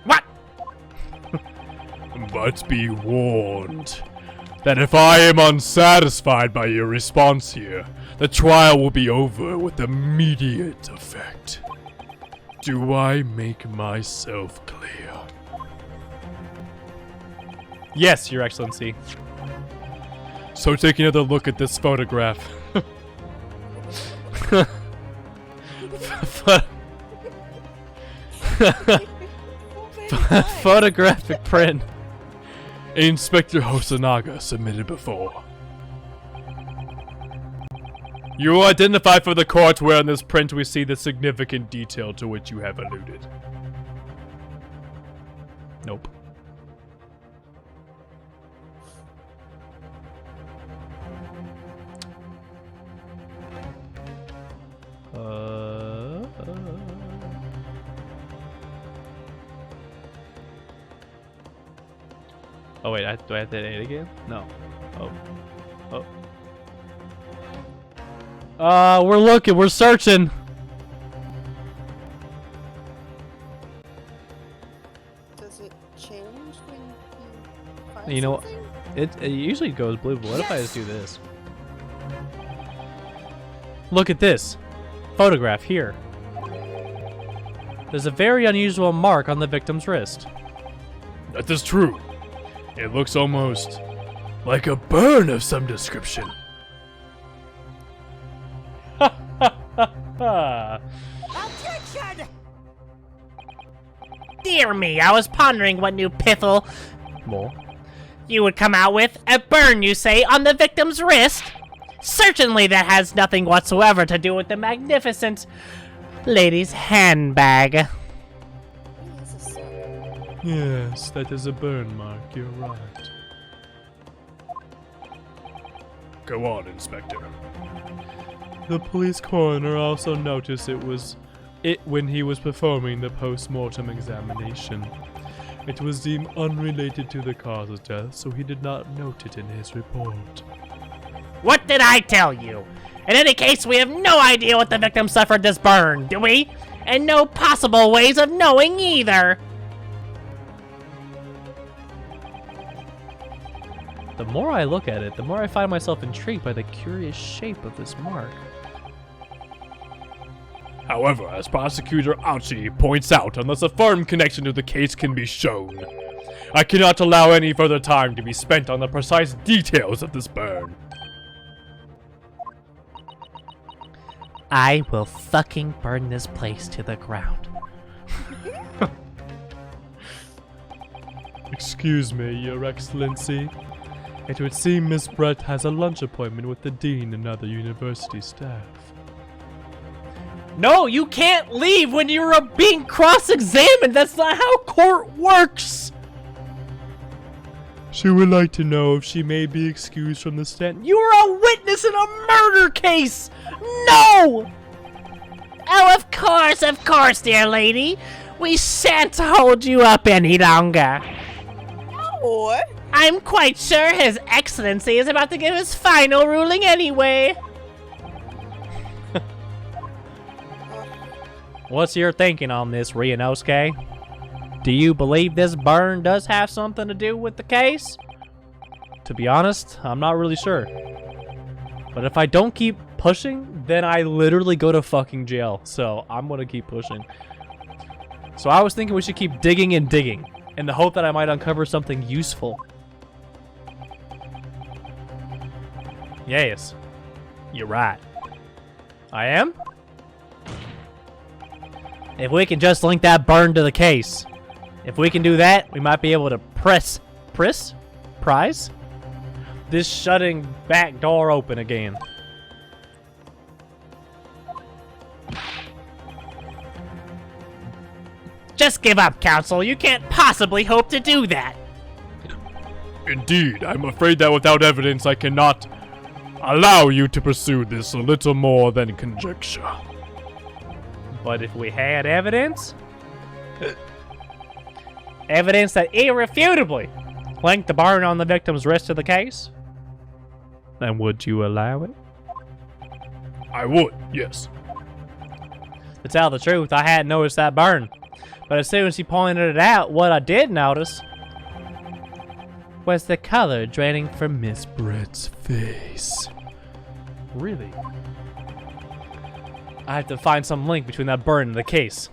What? But be warned that if I am unsatisfied by your response here, the trial will be over with immediate effect. Do I make myself clear? Yes, Your Excellency. So take another look at this photograph. Photographic print. Inspector Hosonaga submitted before. You will identify for the court where in this print we see the significant detail to which you have alluded. Nope. Oh wait, do I have to hit 8 again? No. We're looking, we're searching. Does it change when you find You know what? something? It usually goes blue, but what if I just do this? Look at this. Photograph here. There's a very unusual mark on the victim's wrist. That is true. It looks almost like a burn of some description. Objection! Dear me, I was pondering what new piffle More. you would come out with. A burn, you say, on the victim's wrist? Certainly that has nothing whatsoever to do with the magnificent lady's handbag. He is a suck. Yes, that is a burn mark, you're right. Go on, Inspector. The police coroner also noticed it when he was performing the post-mortem examination. It was deemed unrelated to the cause of death, so he did not note it in his report. What did I tell you? In any case, we have no idea what the victim suffered this burn, do we? And no possible ways of knowing either. The more I look at it, the more I find myself intrigued by the curious shape of this mark. However, as Prosecutor Ouchie points out, unless a firm connection to the case can be shown, I cannot allow any further time to be spent on the precise details of this burn. I will fucking burn this place to the ground. Excuse me, Your Excellency. It would seem Miss Brett has a lunch appointment with the Dean and other university staff. No, you can't leave when you're being cross-examined. That's not how court works. She would like to know if she may be excused from the stand. You're a witness in a murder case. No! Oh, of course, dear lady. We shan't hold you up any longer. No! I'm quite sure His Excellency is about to give his final ruling anyway. What's your thinking on this, Ryunosuke? Do you believe this burn does have something to do with the case? To be honest, I'm not really sure. But if I don't keep pushing, then I literally go to fucking jail. So I'm gonna keep pushing. So I was thinking we should keep digging and digging in the hope that I might uncover something useful. Yes, you're right. I am? If we can just link that burn to the case. If we can do that, we might be able to prize This shutting back door open again. Just give up, counsel. You can't possibly hope to do that. Indeed, I'm afraid that without evidence I cannot allow you to pursue this a little more than conjecture. But if we had evidence? Evidence that irrefutably linked the burn on the victim's wrist to the case? Then would you allow it? I would, yes. To tell the truth, I hadn't noticed that burn. But as soon as he pointed it out, what I did notice was the color draining from Miss Brett's face. Really? I have to find some link between that burn and the case.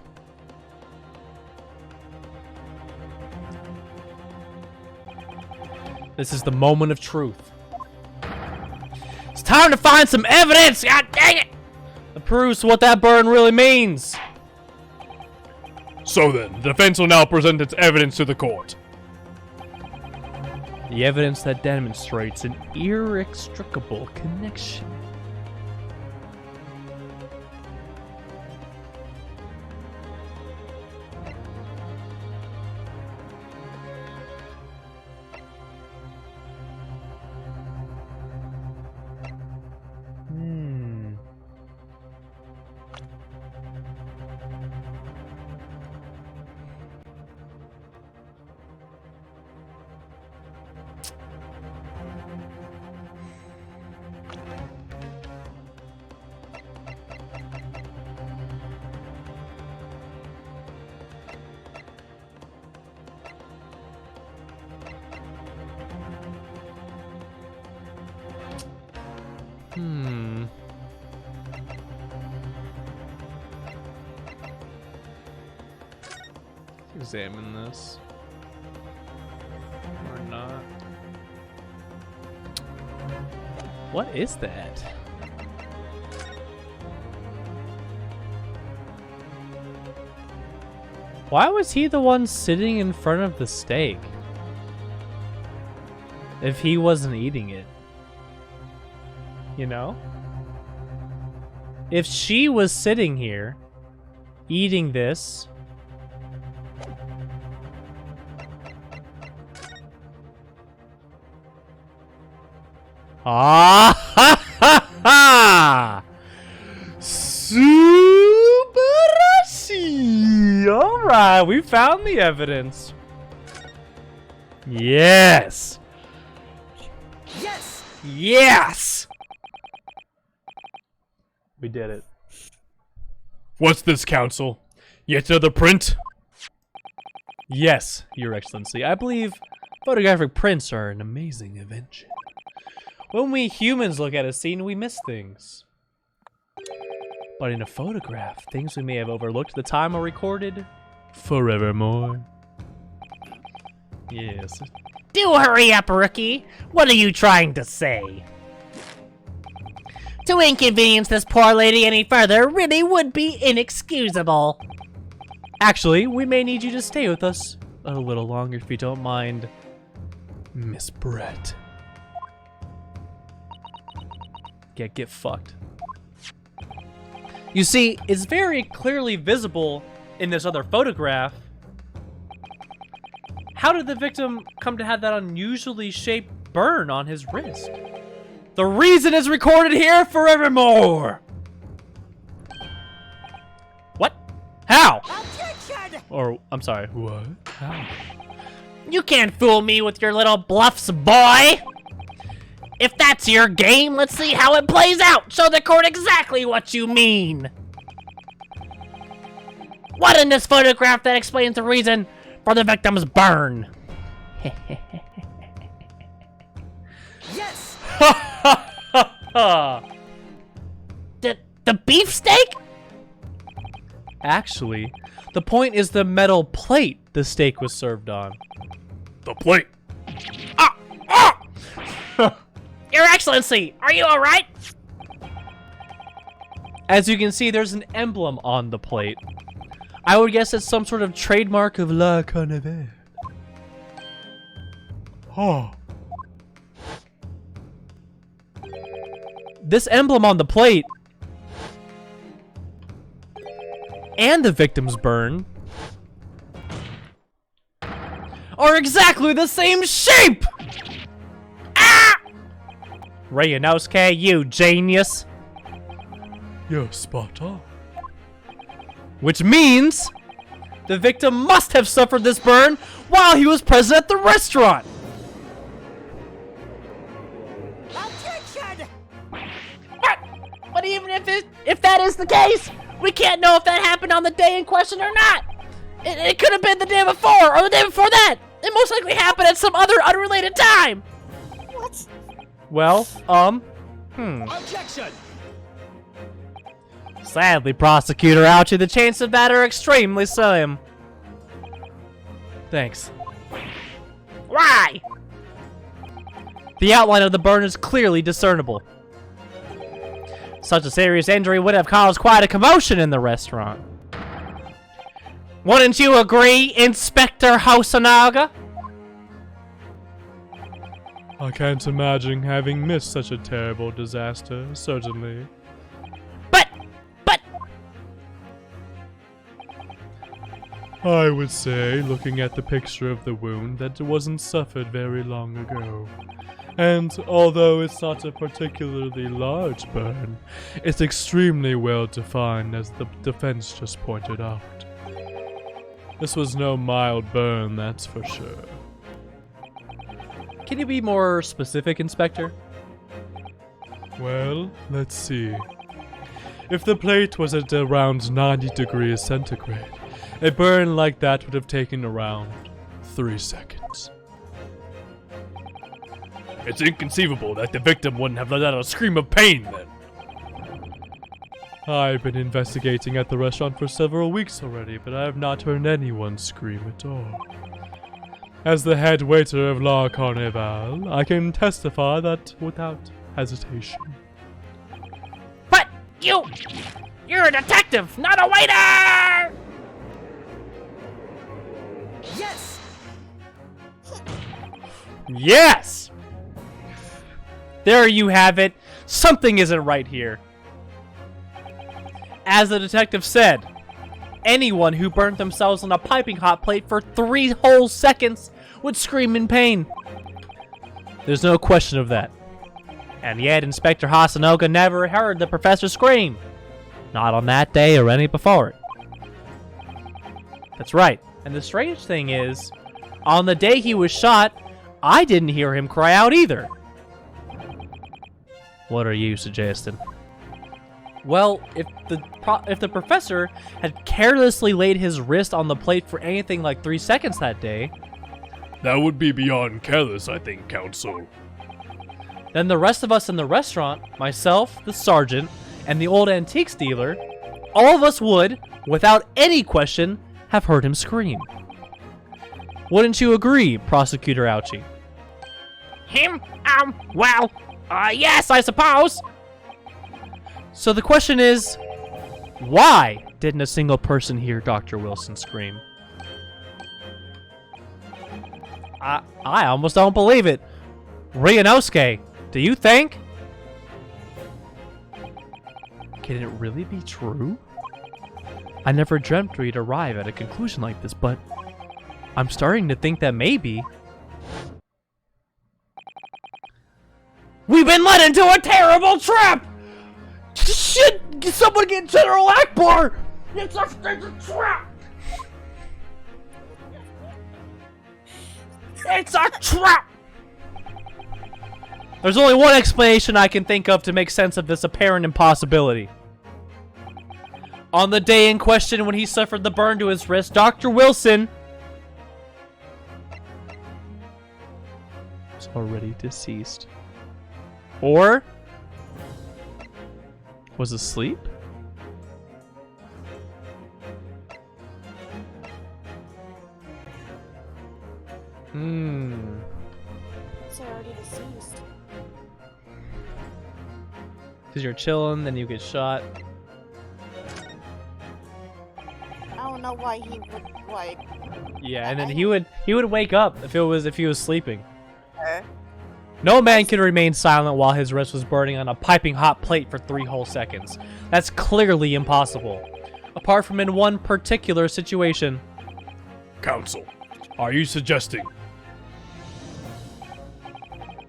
This is the moment of truth. It's time to find some evidence! God dang it! That proves what that burn really means. So then, the defense will now present its evidence to the court. The evidence that demonstrates an inextricable connection. Examine this. Or not. What is that? Why was he the one sitting in front of the steak? If he wasn't eating it. You know? If she was sitting here eating this. Ah ha ha ha! Subarashi! Alright, we found the evidence. Yes! Yes! Yes! We did it. What's this, Council? Yet another print? Yes, Your Excellency. I believe photographic prints are an amazing invention. When we humans look at a scene, we miss things. But in a photograph, things we may have overlooked at the time are recorded forevermore. Yes. Do hurry up, rookie. What are you trying to say? To inconvenience this poor lady any further really would be inexcusable. Actually, we may need you to stay with us a little longer if you don't mind, Miss Brett. Get fucked. You see, it's very clearly visible in this other photograph. How did the victim come to have that unusually shaped burn on his wrist? The reason is recorded here forevermore! What? How? Objection! Or, I'm sorry, what? How? You can't fool me with your little bluffs, boy! If that's your game, let's see how it plays out. Show the court exactly what you mean. What in this photograph that explains the reason for the victim's burn? Yes! The beefsteak? Actually, the point is the metal plate the steak was served on. The plate. Your Excellency, are you alright? As you can see, there's an emblem on the plate. I would guess it's some sort of trademark of La Carnivale. Oh. This emblem on the plate and the victim's burn are exactly the same shape! Ah! Ryunosuke, you genius. You're spot on. Which means the victim must have suffered this burn while he was present at the restaurant. Objection! But even if that is the case, we can't know if that happened on the day in question or not. It could have been the day before or the day before that. It most likely happened at some other unrelated time. What? Well, Objection! Sadly, Prosecutor Ouchie, the chances of that are extremely slim. Thanks. Why? The outline of the burn is clearly discernible. Such a serious injury would have caused quite a commotion in the restaurant. Wouldn't you agree, Inspector Hosonaga? I can't imagine having missed such a terrible disaster, certainly. But... I would say, looking at the picture of the wound, that it wasn't suffered very long ago. And although it's not a particularly large burn, it's extremely well defined, as the defense just pointed out. This was no mild burn, that's for sure. Can you be more specific, Inspector? Well, let's see. If the plate was at around 90 degrees centigrade, a burn like that would have taken around 3 seconds. It's inconceivable that the victim wouldn't have let out a scream of pain then. I've been investigating at the restaurant for several weeks already, but I have not heard anyone scream at all. As the head waiter of La Carnival, I can testify that without hesitation. But you're a detective, not a waiter! Yes! Yes! There you have it. Something isn't right here. As the detective said, anyone who burnt themselves on a piping hot plate for 3 whole seconds would scream in pain. There's no question of that. And yet, Inspector Hasanoga never heard the professor scream. Not on that day or any before it. That's right. And the strange thing is, on the day he was shot, I didn't hear him cry out either. What are you suggesting? Well, if the professor had carelessly laid his wrist on the plate for anything like 3 seconds that day, That would be beyond careless, I think, Counsel. then the rest of us in the restaurant, myself, the sergeant, and the old antiques dealer, all of us would, without any question, have heard him scream. Wouldn't you agree, Prosecutor Ouchie? Him? Well, yes, I suppose. So the question is, why didn't a single person hear Dr. Wilson scream? I almost don't believe it. Ryunosuke, do you think? Can it really be true? I never dreamt we'd arrive at a conclusion like this, but I'm starting to think that maybe we've been led into a terrible trap! Shit! Someone get General Akbar! It's a trap! It's a trap! There's only one explanation I can think of to make sense of this apparent impossibility. On the day in question when he suffered the burn to his wrist, Dr. Wilson was already deceased. Or was asleep? So already deceased. Because you're chilling, then you get shot. I don't know why he would like. Yeah, and then he would wake up if he was sleeping. Okay. No man can remain silent while his wrist was burning on a piping hot plate for 3 whole seconds. That's clearly impossible. Apart from in one particular situation. Counsel, are you suggesting?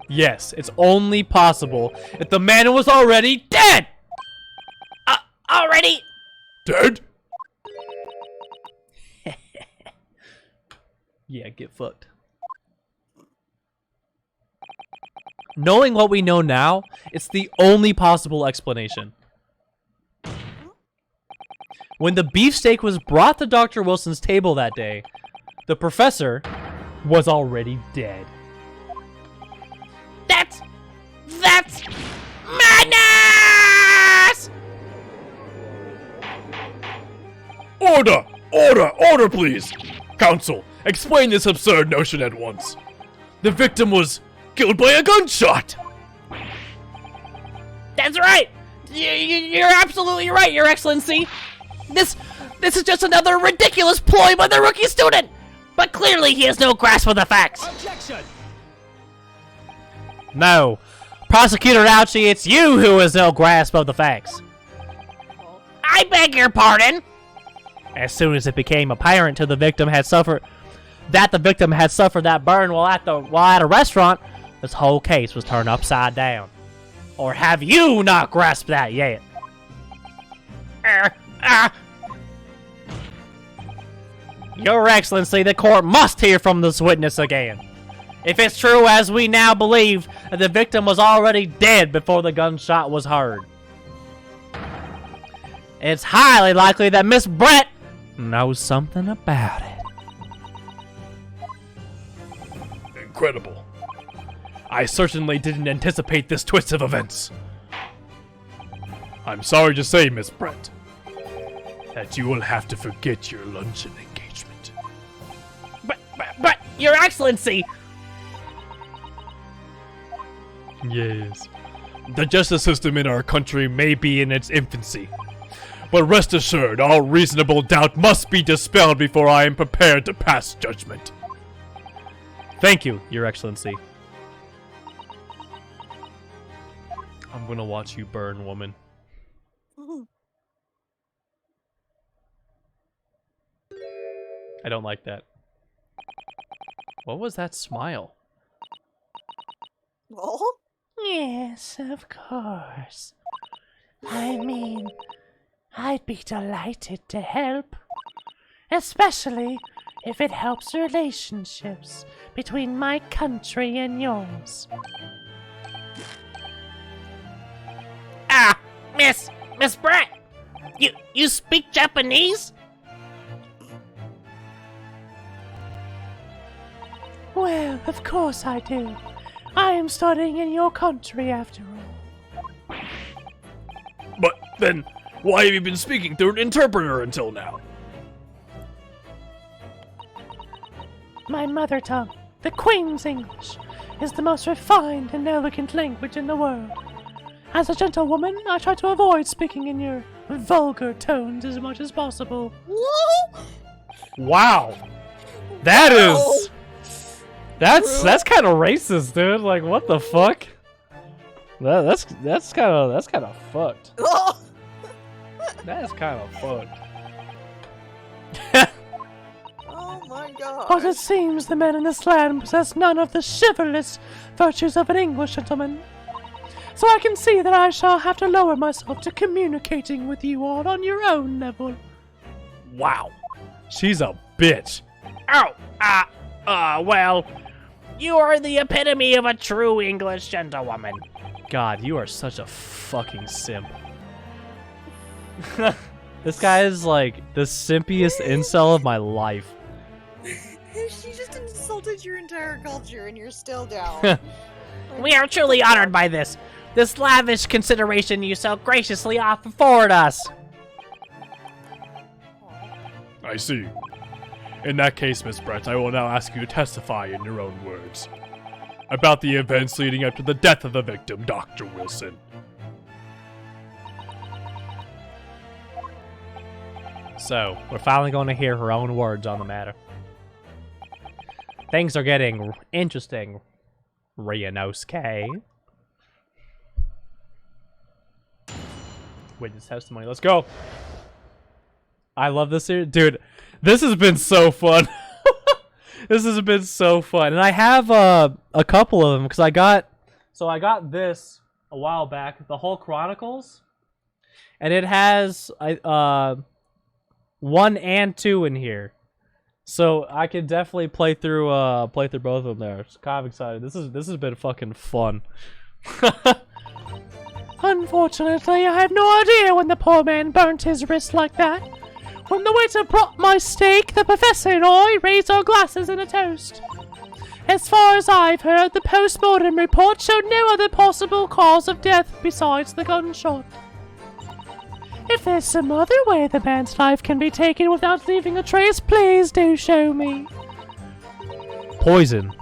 Yes, it's only possible if the man was already dead! Already? Dead? Yeah, get fucked. Knowing what we know now, it's the only possible explanation. When the beefsteak was brought to Dr. Wilson's table that day, the professor was already dead. That's madness! Order! Order! Order, please! Counsel, explain this absurd notion at once. The victim was killed by a gunshot! That's right! You're absolutely right, Your Excellency! This is just another ridiculous ploy by the rookie student! But clearly he has no grasp of the facts! Objection! No. Prosecutor Ouchie, it's you who has no grasp of the facts. I beg your pardon! As soon as it became apparent to the victim had suffered that burn while at a restaurant, this whole case was turned upside down. Or have you not grasped that yet? Your Excellency, the court must hear from this witness again. If it's true, as we now believe, that the victim was already dead before the gunshot was heard, it's highly likely that Miss Brett knows something about it. Incredible. I certainly didn't anticipate this twist of events. I'm sorry to say, Miss Brett, that you will have to forget your luncheon engagement. But, Your Excellency! Yes. The justice system in our country may be in its infancy, but rest assured, all reasonable doubt must be dispelled before I am prepared to pass judgment. Thank you, Your Excellency. I'm gonna watch you burn, woman. I don't like that. What was that smile? Oh? Yes, of course. I mean, I'd be delighted to help. Especially if it helps relationships between my country and yours. Ah, Miss Brett, you speak Japanese? Well, of course I do. I am studying in your country after all. But then, why have you been speaking through an interpreter until now? My mother tongue, the Queen's English, is the most refined and elegant language in the world. As a gentlewoman, I try to avoid speaking in your vulgar tones as much as possible. Whoa! Wow. That is... That's kind of racist, dude. Like, what the fuck? That's kind of fucked. Oh! That is kind of fucked. Oh my god. But it seems the men in this land possess none of the chivalrous virtues of an English gentleman. So I can see that I shall have to lower myself to communicating with you all on your own level. Wow. She's a bitch. Oh, well, you are the epitome of a true English gentlewoman. God, you are such a fucking simp. This guy is like the simpiest incel of my life. She just insulted your entire culture and you're still down. We are truly honored by this lavish consideration you so graciously afford us. I see. In that case, Miss Brett, I will now ask you to testify in your own words about the events leading up to the death of the victim, Dr. Wilson. So, we're finally going to hear her own words on the matter. Things are getting interesting, Ryanosuke. Witness testimony, let's go! I love this series. Dude, this has been so fun. This has been so fun. And I have a couple of them, because I got this a while back, the whole Chronicles. And it has 1 and 2 in here. So I could definitely play through both of them there. It's kind of excited. This has been fucking fun. Unfortunately, I have no idea when the poor man burnt his wrist like that. When the waiter brought my steak, the professor and I raised our glasses in a toast. As far as I've heard, the post-mortem report showed no other possible cause of death besides the gunshot. If there's some other way the man's life can be taken without leaving a trace, please do show me. Poison.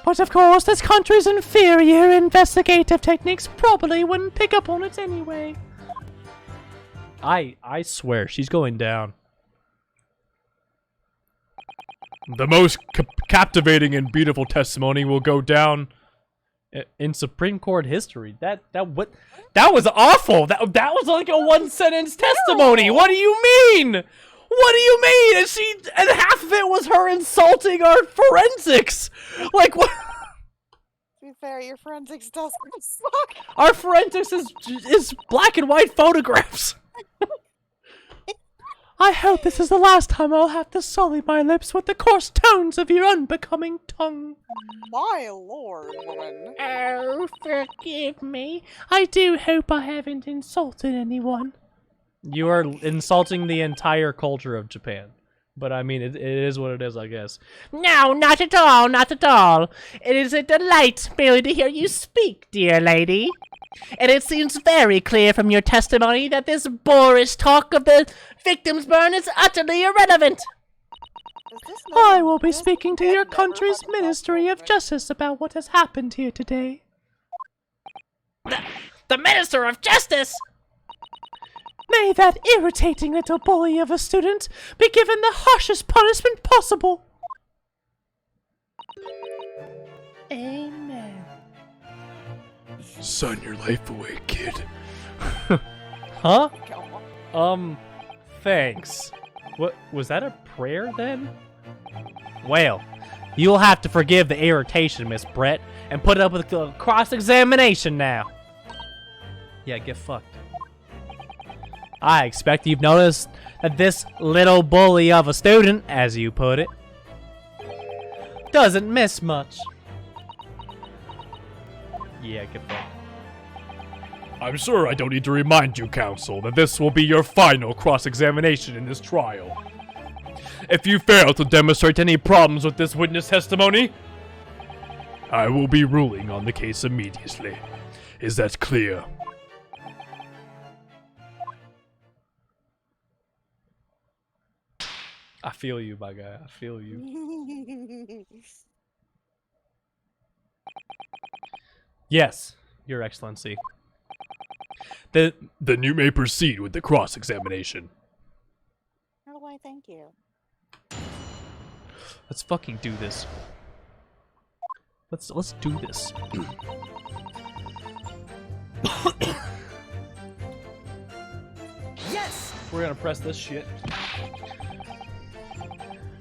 But of course, this country's inferior investigative techniques probably wouldn't pick up on it anyway. I swear, she's going down. The most captivating and beautiful testimony will go down In Supreme Court history. That was awful. That was like a one-sentence testimony. What do you mean? What do you mean? And half of it was her insulting our forensics. Like what? To be fair, your forensics does suck. Our forensics is black and white photographs. I hope this is the last time I'll have to sully my lips with the coarse tones of your unbecoming tongue. My lord, woman. Oh, forgive me. I do hope I haven't insulted anyone. You are insulting the entire culture of Japan. But I mean, it is what it is, I guess. No, not at all, not at all. It is a delight merely to hear you speak, dear lady. And it seems very clear from your testimony that this boorish talk of the victim's burn is utterly irrelevant. I will be speaking to your country's Ministry of Justice about what has happened here today. The Minister of Justice? May that irritating little bully of a student be given the harshest punishment possible. Amen. Sign your life away, kid. Huh? Thanks. What was that a prayer then? Well, you'll have to forgive the irritation, Miss Brett, and put up with the cross-examination now. Yeah, get fucked. I expect you've noticed that this little bully of a student, as you put it, doesn't miss much. Yeah, get fucked. I'm sure I don't need to remind you, counsel, that this will be your final cross-examination in this trial. If you fail to demonstrate any problems with this witness testimony, I will be ruling on the case immediately. Is that clear? I feel you, my guy. I feel you. Yes, Your Excellency. Then you may proceed with the cross-examination. How do I thank you? Let's fucking do this. Let's do this. Yes! We're gonna press this shit.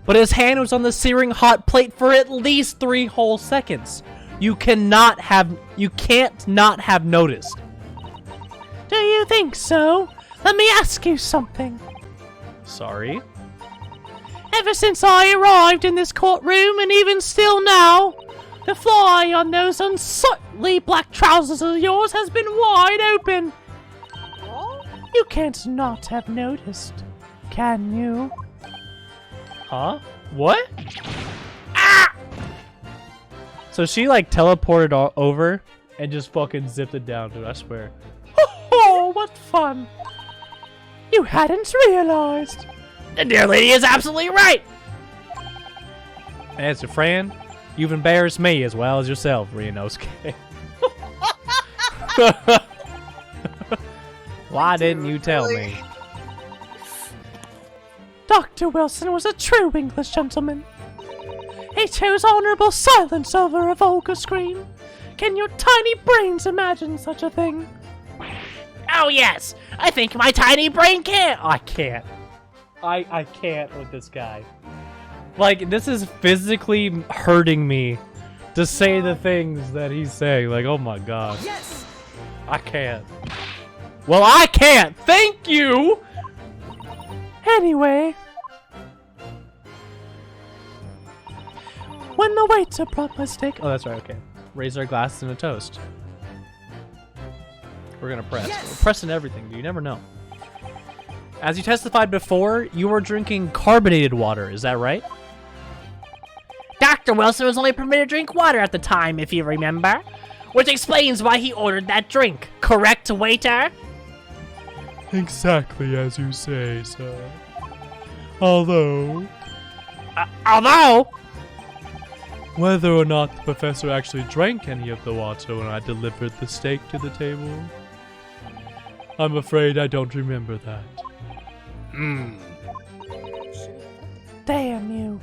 But his hand was on the searing hot plate for at least 3 whole seconds. You can't not have noticed. Do you think so? Let me ask you something. Sorry? Ever since I arrived in this courtroom, and even still now, the fly on those unsightly black trousers of yours has been wide open. What? You can't not have noticed, can you? Huh? What? Ah! So she like teleported over and just fucking zipped it down, dude, I swear. Oh, what fun! You hadn't realized. The dear lady is absolutely right. As a friend, you've embarrassed me as well as yourself, Ryunosuke. Why didn't you tell me? Dr. Wilson was a true English gentleman. He chose honorable silence over a vulgar scream. Can your tiny brains imagine such a thing? Oh yes, I think my tiny brain can. I can't. I can't with this guy. Like, this is physically hurting me to say the things that he's saying. Like, oh my god. Yes! I can't. Well, I can't! Thank you! Anyway. When the waiter brought my steak... Oh, that's right, okay. Raise our glasses and a toast. We're gonna press. Yes! We're pressing everything, you never know. As you testified before, you were drinking carbonated water, is that right? Dr. Wilson was only permitted to drink water at the time, if you remember. Which explains why he ordered that drink. Correct, waiter? Exactly as you say, sir. Although... Although... Whether or not the professor actually drank any of the water when I delivered the steak to the table, I'm afraid I don't remember that. Damn you.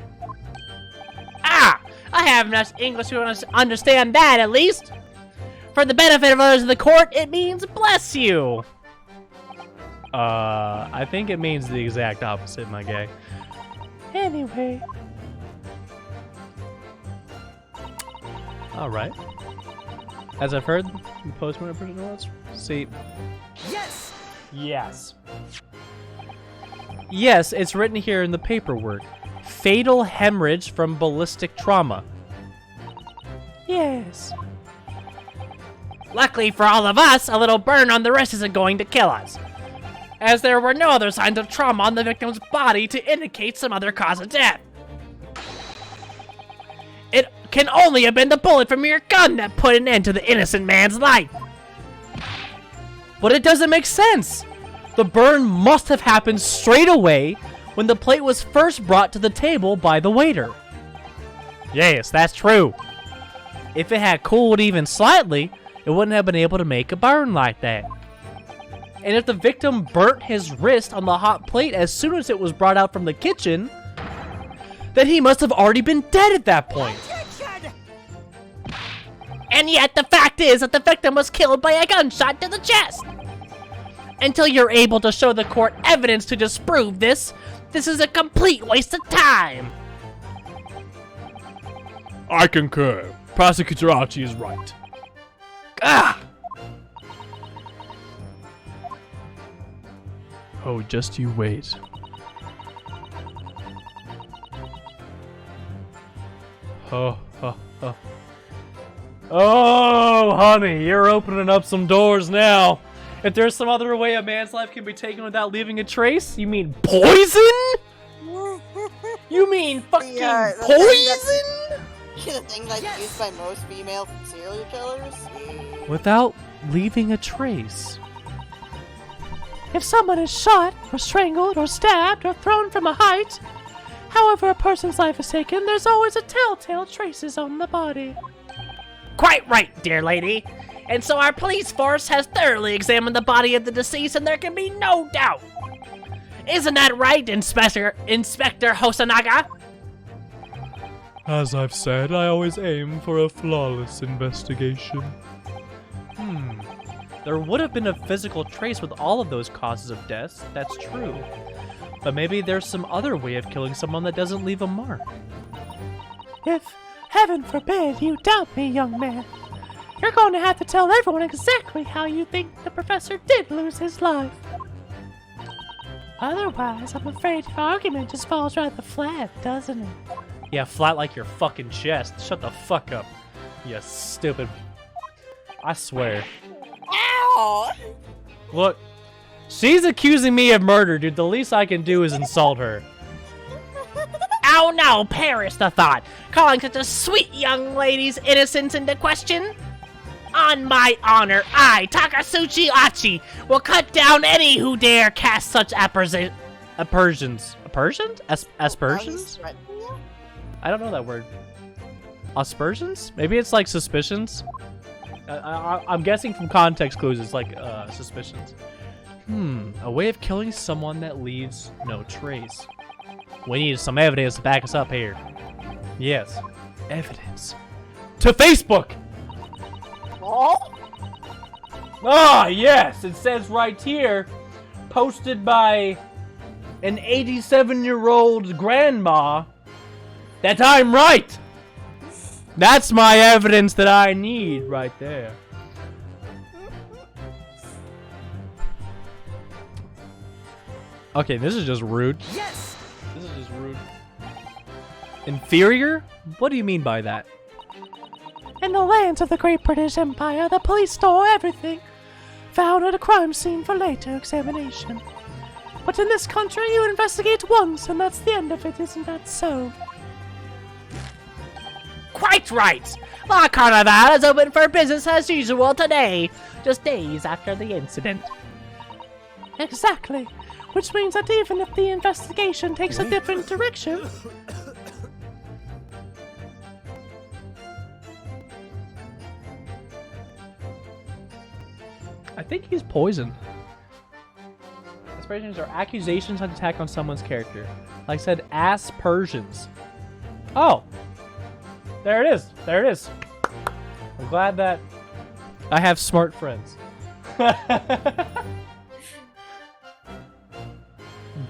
Ah! I have enough English to understand that, at least. For the benefit of others in the court, it means bless you. I think it means the exact opposite, my guy. Anyway. Alright. As I've heard, you postman personal notes. See. Yes! Yes. Yes, it's written here in the paperwork. Fatal hemorrhage from ballistic trauma. Yes. Luckily for all of us, a little burn on the wrist isn't going to kill us, as there were no other signs of trauma on the victim's body to indicate some other cause of death. It can only have been the bullet from your gun that put an end to the innocent man's life. But it doesn't make sense. The burn must have happened straight away when the plate was first brought to the table by the waiter. Yes, that's true. If it had cooled even slightly, it wouldn't have been able to make a burn like that. And if the victim burnt his wrist on the hot plate as soon as it was brought out from the kitchen, then he must have already been dead at that point. Attention! And yet the fact is that the victim was killed by a gunshot to the chest. Until you're able to show the court evidence to disprove this, This is a complete waste of time! I concur. Prosecutor Archie is right. Ah! Oh, just you wait. Oh, oh, oh. Oh, honey, you're opening up some doors now. If there's some other way a man's life can be taken without leaving a trace, you mean poison? You mean fucking poison? The thing that's used by most female serial killers? Without leaving a trace. If someone is shot, or strangled, or stabbed, or thrown from a height, however a person's life is taken, there's always a telltale traces on the body. Quite right, dear lady. And so our police force has thoroughly examined the body of the deceased, and there can be no doubt. Isn't that right, Inspector Hosanaga? As I've said, I always aim for a flawless investigation. There would have been a physical trace with all of those causes of death, that's true. But maybe there's some other way of killing someone that doesn't leave a mark. If, heaven forbid, you doubt me, young man, you're going to have to tell everyone exactly how you think the professor did lose his life. Otherwise, I'm afraid your argument just falls rather flat, doesn't it? Yeah, flat like your fucking chest. Shut the fuck up, you stupid. I swear. Ow! Look, she's accusing me of murder, dude. The least I can do is insult her. Oh no, perish the thought! Calling such a sweet young lady's innocence into question? On my honor, I, Takasuchi Achi, will cut down any who dare cast such aspersions. Aspersions? Aspersions? Right. I don't know that word. Aspersions? Maybe it's like suspicions? I'm guessing from context clues it's like suspicions. A way of killing someone that leaves no trace. We need some evidence to back us up here. Yes, evidence. To Facebook! Oh? Ah, yes, it says right here, posted by an 87-year-old grandma, that I'm right! That's my evidence that I need right there. Okay, this is just rude. Yes! This is just rude. Inferior? What do you mean by that? In the lands of the Great British Empire, the police store everything found at a crime scene for later examination. But in this country, you investigate once, and that's the end of it, isn't that so? Quite right! La Carnival is open for business as usual today, just days after the incident. Exactly. Which means that even if the investigation takes a different direction... I think he's poisoned. Aspersions are accusations of attack on someone's character. Like I said, aspersions. Oh! There it is. There it is. I'm glad that I have smart friends.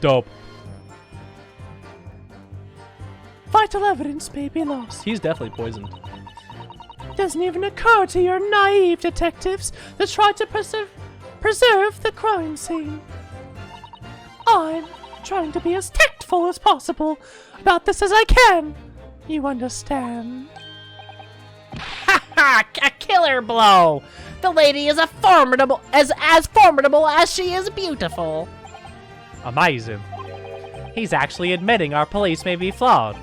Dope. Vital evidence may be lost. He's definitely poisoned. Doesn't even occur to your naive detectives to try to preserve the crime scene. I'm trying to be as tactful as possible about this as I can. You understand? Ha ha! A killer blow! The lady is as formidable as she is beautiful. Amazing. He's actually admitting our police may be flawed.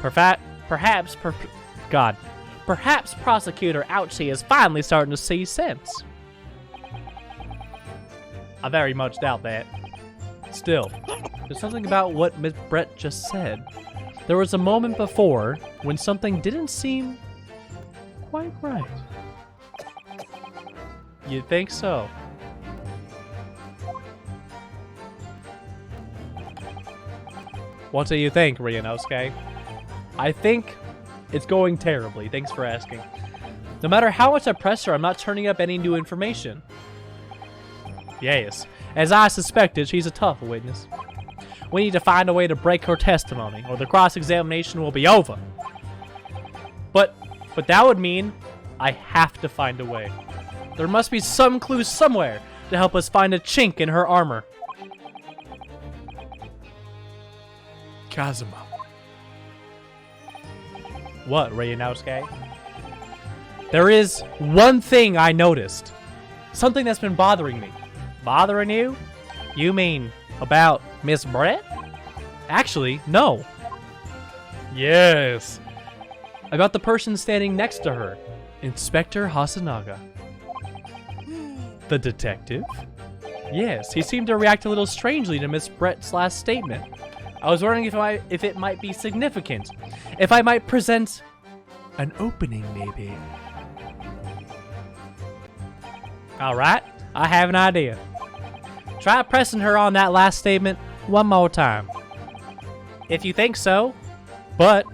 Perhaps Prosecutor Ouchie is finally starting to see sense. I very much doubt that. Still, there's something about what Miss Brett just said. There was a moment before when something didn't seem quite right. You think so? What do you think, Ryunosuke? I think it's going terribly. Thanks for asking. No matter how much I press her, I'm not turning up any new information. Yes, as I suspected, she's a tough witness. We need to find a way to break her testimony, or the cross-examination will be over. But that would mean I have to find a way. There must be some clue somewhere to help us find a chink in her armor. Kazuma. What, Ryunosuke? There is one thing I noticed. Something that's been bothering me. Bothering you? You mean about Miss Brett? Actually, no. Yes. About the person standing next to her. Inspector Hasanaga. The detective? Yes, he seemed to react a little strangely to Miss Brett's last statement. I was wondering if it might be significant. If I might present an opening, maybe. Alright, I have an idea. Try pressing her on that last statement one more time. If you think so, but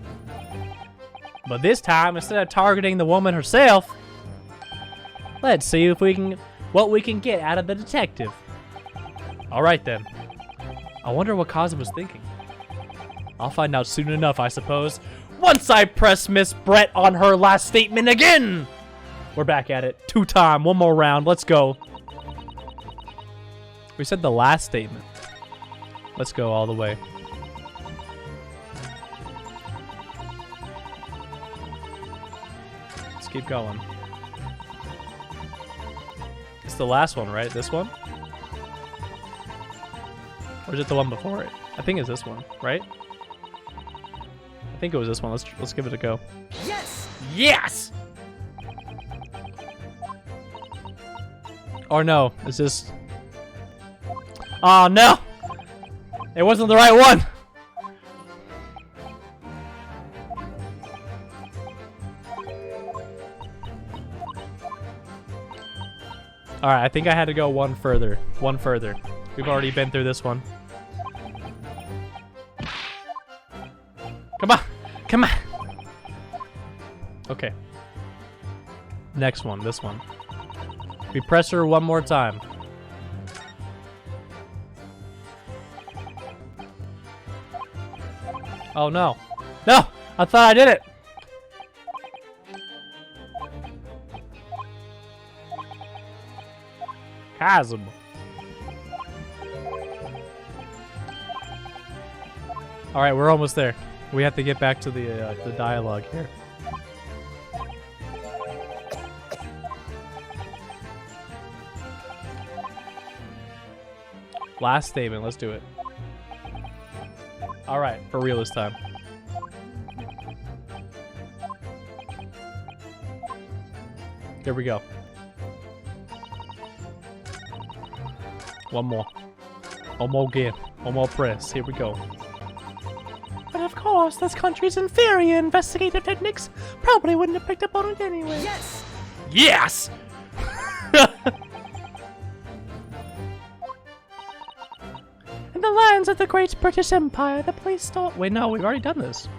this time, instead of targeting the woman herself, let's see if what we can get out of the detective. Alright then. I wonder what Kazuma was thinking. I'll find out soon enough, I suppose. Once I press Miss Brett on her last statement again! We're back at it. 2-time, one more round, let's go. We said the last statement. Let's go all the way. Let's keep going. It's the last one, right? This one? Or is it the one before it? I think it's this one, right? I think it was this one. Let's give it a go. Yes! Yes! Or no, it's just... Oh no! It wasn't the right one! Alright, I think I had to go one further. One further. We've already been through this one. Come on! Come on! Okay. Next one, this one. We press her one more time. Oh no. No! I thought I did it! Chasm. Alright, we're almost there. We have to get back to the dialogue here. Last statement, let's do it. Alright, for real this time. Here we go. One more. One more again. One more press. Here we go. But of course, this country's inferior investigative techniques probably wouldn't have picked up on it anyway. Yes! Yes! In the lands of the Great British Empire, the police thought... Wait, no, we've already done this.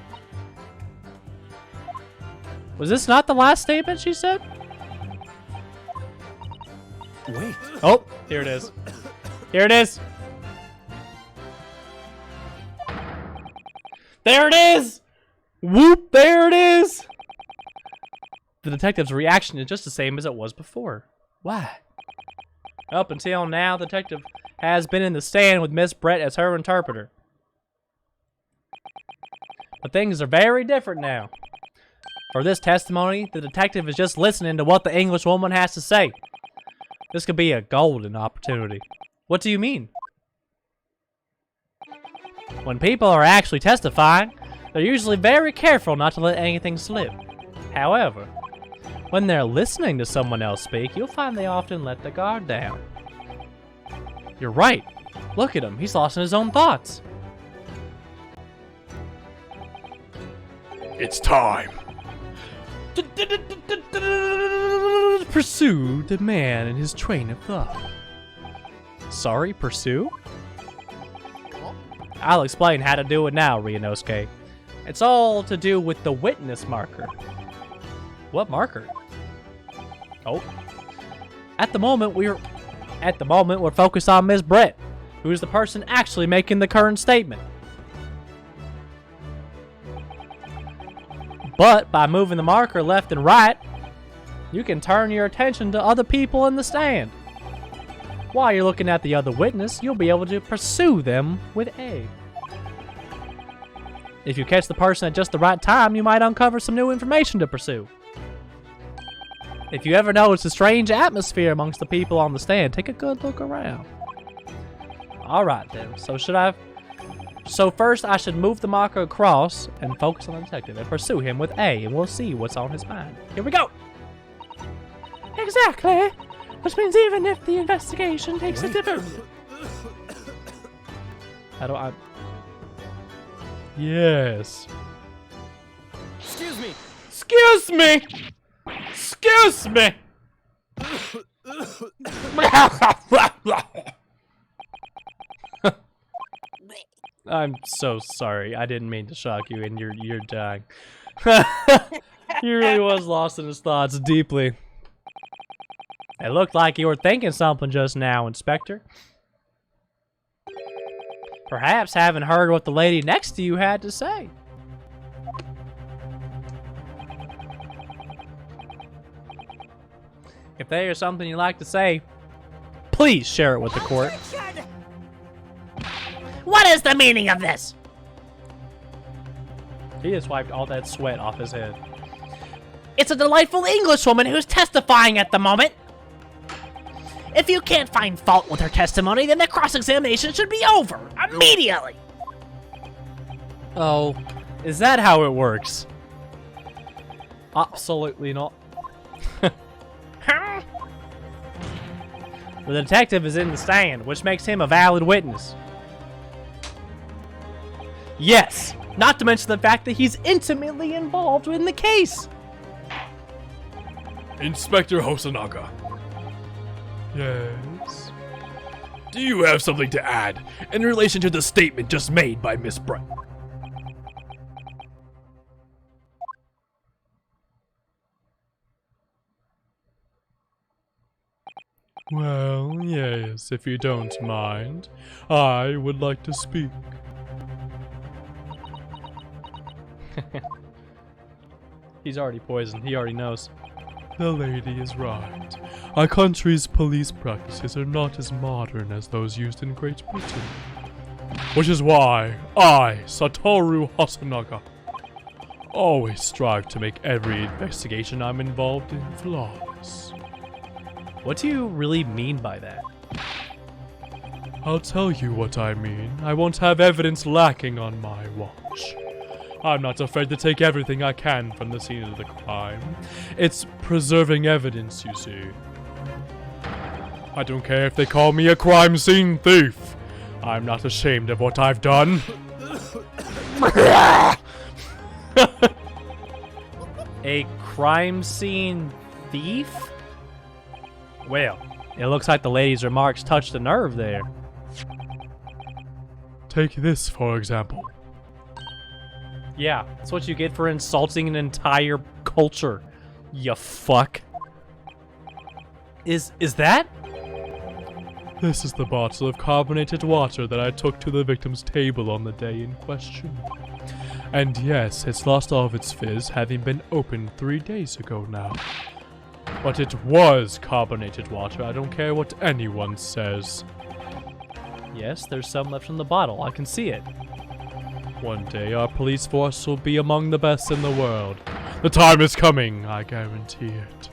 Was this not the last statement she said? Wait. Oh, here it is. Here it is. There it is! Whoop, there it is! The detective's reaction is just the same as it was before. Why? Up until now, the detective has been in the stand with Miss Brett as her interpreter. But things are very different now. For this testimony, the detective is just listening to what the English woman has to say. This could be a golden opportunity. What do you mean? When people are actually testifying, they're usually very careful not to let anything slip. However, when they're listening to someone else speak, you'll find they often let the guard down. You're right. Look at him. He's lost in his own thoughts. It's time. Pursue the man in his train of thought. Sorry, pursue? I'll explain how to do it now, Ryunosuke. It's all to do with the witness marker. What marker? Oh. At the moment, we're focused on Miss Brett. who is the person actually making the current statement. But by moving the marker left and right, you can turn your attention to other people in the stand. While you're looking at the other witness, you'll be able to pursue them with A. If you catch the person at just the right time, you might uncover some new information to pursue. If you ever notice a strange atmosphere amongst the people on the stand, take a good look around. Alright then, so first I should move the marker across and focus on the detective and pursue him with A, and we'll see what's on his mind. Here we go! Exactly! Which means even if the investigation takes a different... How do I... Yes. Excuse me. Excuse me! Excuse me! I'm so sorry. I didn't mean to shock you, and you're dying. He really was lost in his thoughts deeply. It looked like you were thinking something just now, Inspector. Perhaps haven't heard what the lady next to you had to say. If there is something you'd like to say, please share it with the court. What is the meaning of this? He just wiped all that sweat off his head. It's a delightful Englishwoman who's testifying at the moment. If you can't find fault with her testimony, then the cross-examination should be over immediately. Oh, is that how it works? Absolutely not. Huh? The detective is in the stand, which makes him a valid witness. Yes, not to mention the fact that he's intimately involved in the case. Inspector Hosonaga. Yes. Do you have something to add in relation to the statement just made by Miss Brett? Well, yes, if you don't mind. I would like to speak. He's already poisoned. He already knows. The lady is right. Our country's police practices are not as modern as those used in Great Britain. Which is why I, Satoru Hosonaga, always strive to make every investigation I'm involved in flawless. What do you really mean by that? I'll tell you what I mean. I won't have evidence lacking on my watch. I'm not afraid to take everything I can from the scene of the crime. It's preserving evidence, you see. I don't care if they call me a crime scene thief. I'm not ashamed of what I've done. A crime scene thief? Well, it looks like the lady's remarks touched a nerve there. Take this, for example. Yeah, that's what you get for insulting an entire culture, you fuck. Is that? This is the bottle of carbonated water that I took to the victim's table on the day in question. And yes, it's lost all of its fizz, having been opened 3 days ago now. But it was carbonated water, I don't care what anyone says. Yes, there's some left in the bottle, I can see it. One day our police force will be among the best in the world. The time is coming, I guarantee it.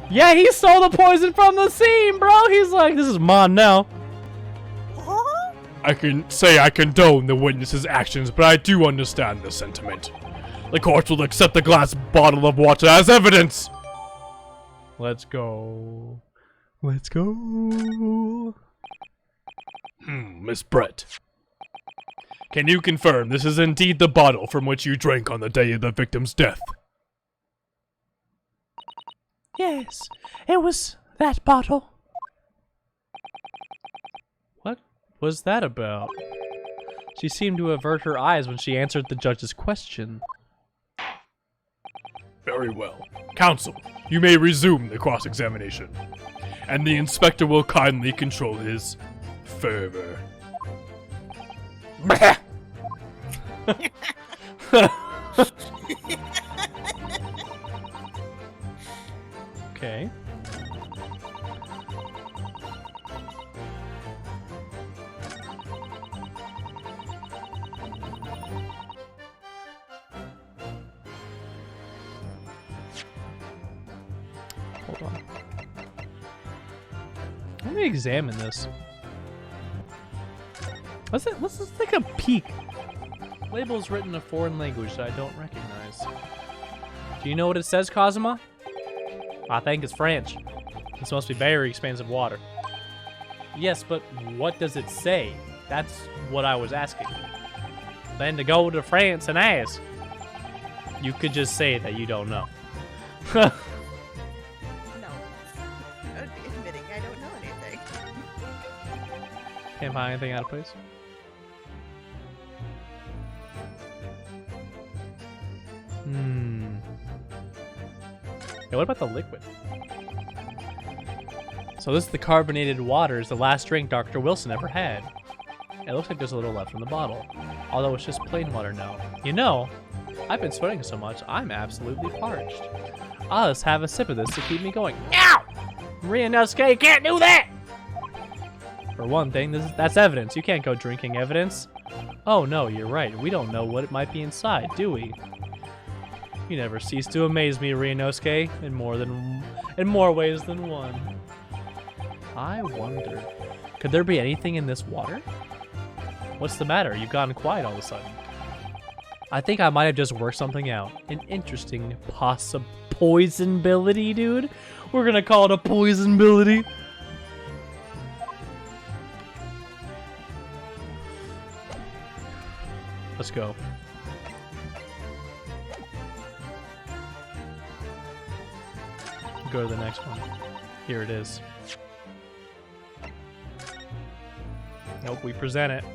Yeah, he stole the poison from the scene, bro! He's like, this is mine now. Huh? I can say I condone the witness's actions, but I do understand the sentiment. The court will accept the glass bottle of water as evidence. Let's go. Let's go. Miss Brett. Can you confirm this is indeed the bottle from which you drank on the day of the victim's death? Yes, it was that bottle. What was that about? She seemed to avert her eyes when she answered the judge's question. Very Very well. Counsel, you may resume the cross-examination. And the inspector will kindly control his fervor. Okay. Hold on. Let me examine this. Let's just take a peek. Label's written in a foreign language that I don't recognize. Do you know what it says, Kazuma? I think it's French. This must be very expansive water. Yes, but what does it say? That's what I was asking. Then to go to France and ask. You could just say that you don't know. No. I'd be admitting I don't know anything. Can't find anything out of place. Yeah, what about the liquid? So this is the carbonated water, is the last drink Dr. Wilson ever had. It looks like there's a little left in the bottle, although it's just plain water now. You know, I've been sweating so much, I'm absolutely parched. I'll just have a sip of this to keep me going. Ow! Ryunosuke, you can't do that! For one thing, that's evidence. You can't go drinking evidence. Oh no, you're right. We don't know what it might be inside, do we? You never cease to amaze me, Ryunosuke, in more ways than one. I wonder, could there be anything in this water? What's the matter? You've gotten quiet all of a sudden. I think I might have just worked something out. An interesting poisonability, dude. We're gonna call it a poisonability. Let's go. Go to the next one. Here it is. Nope, we present it.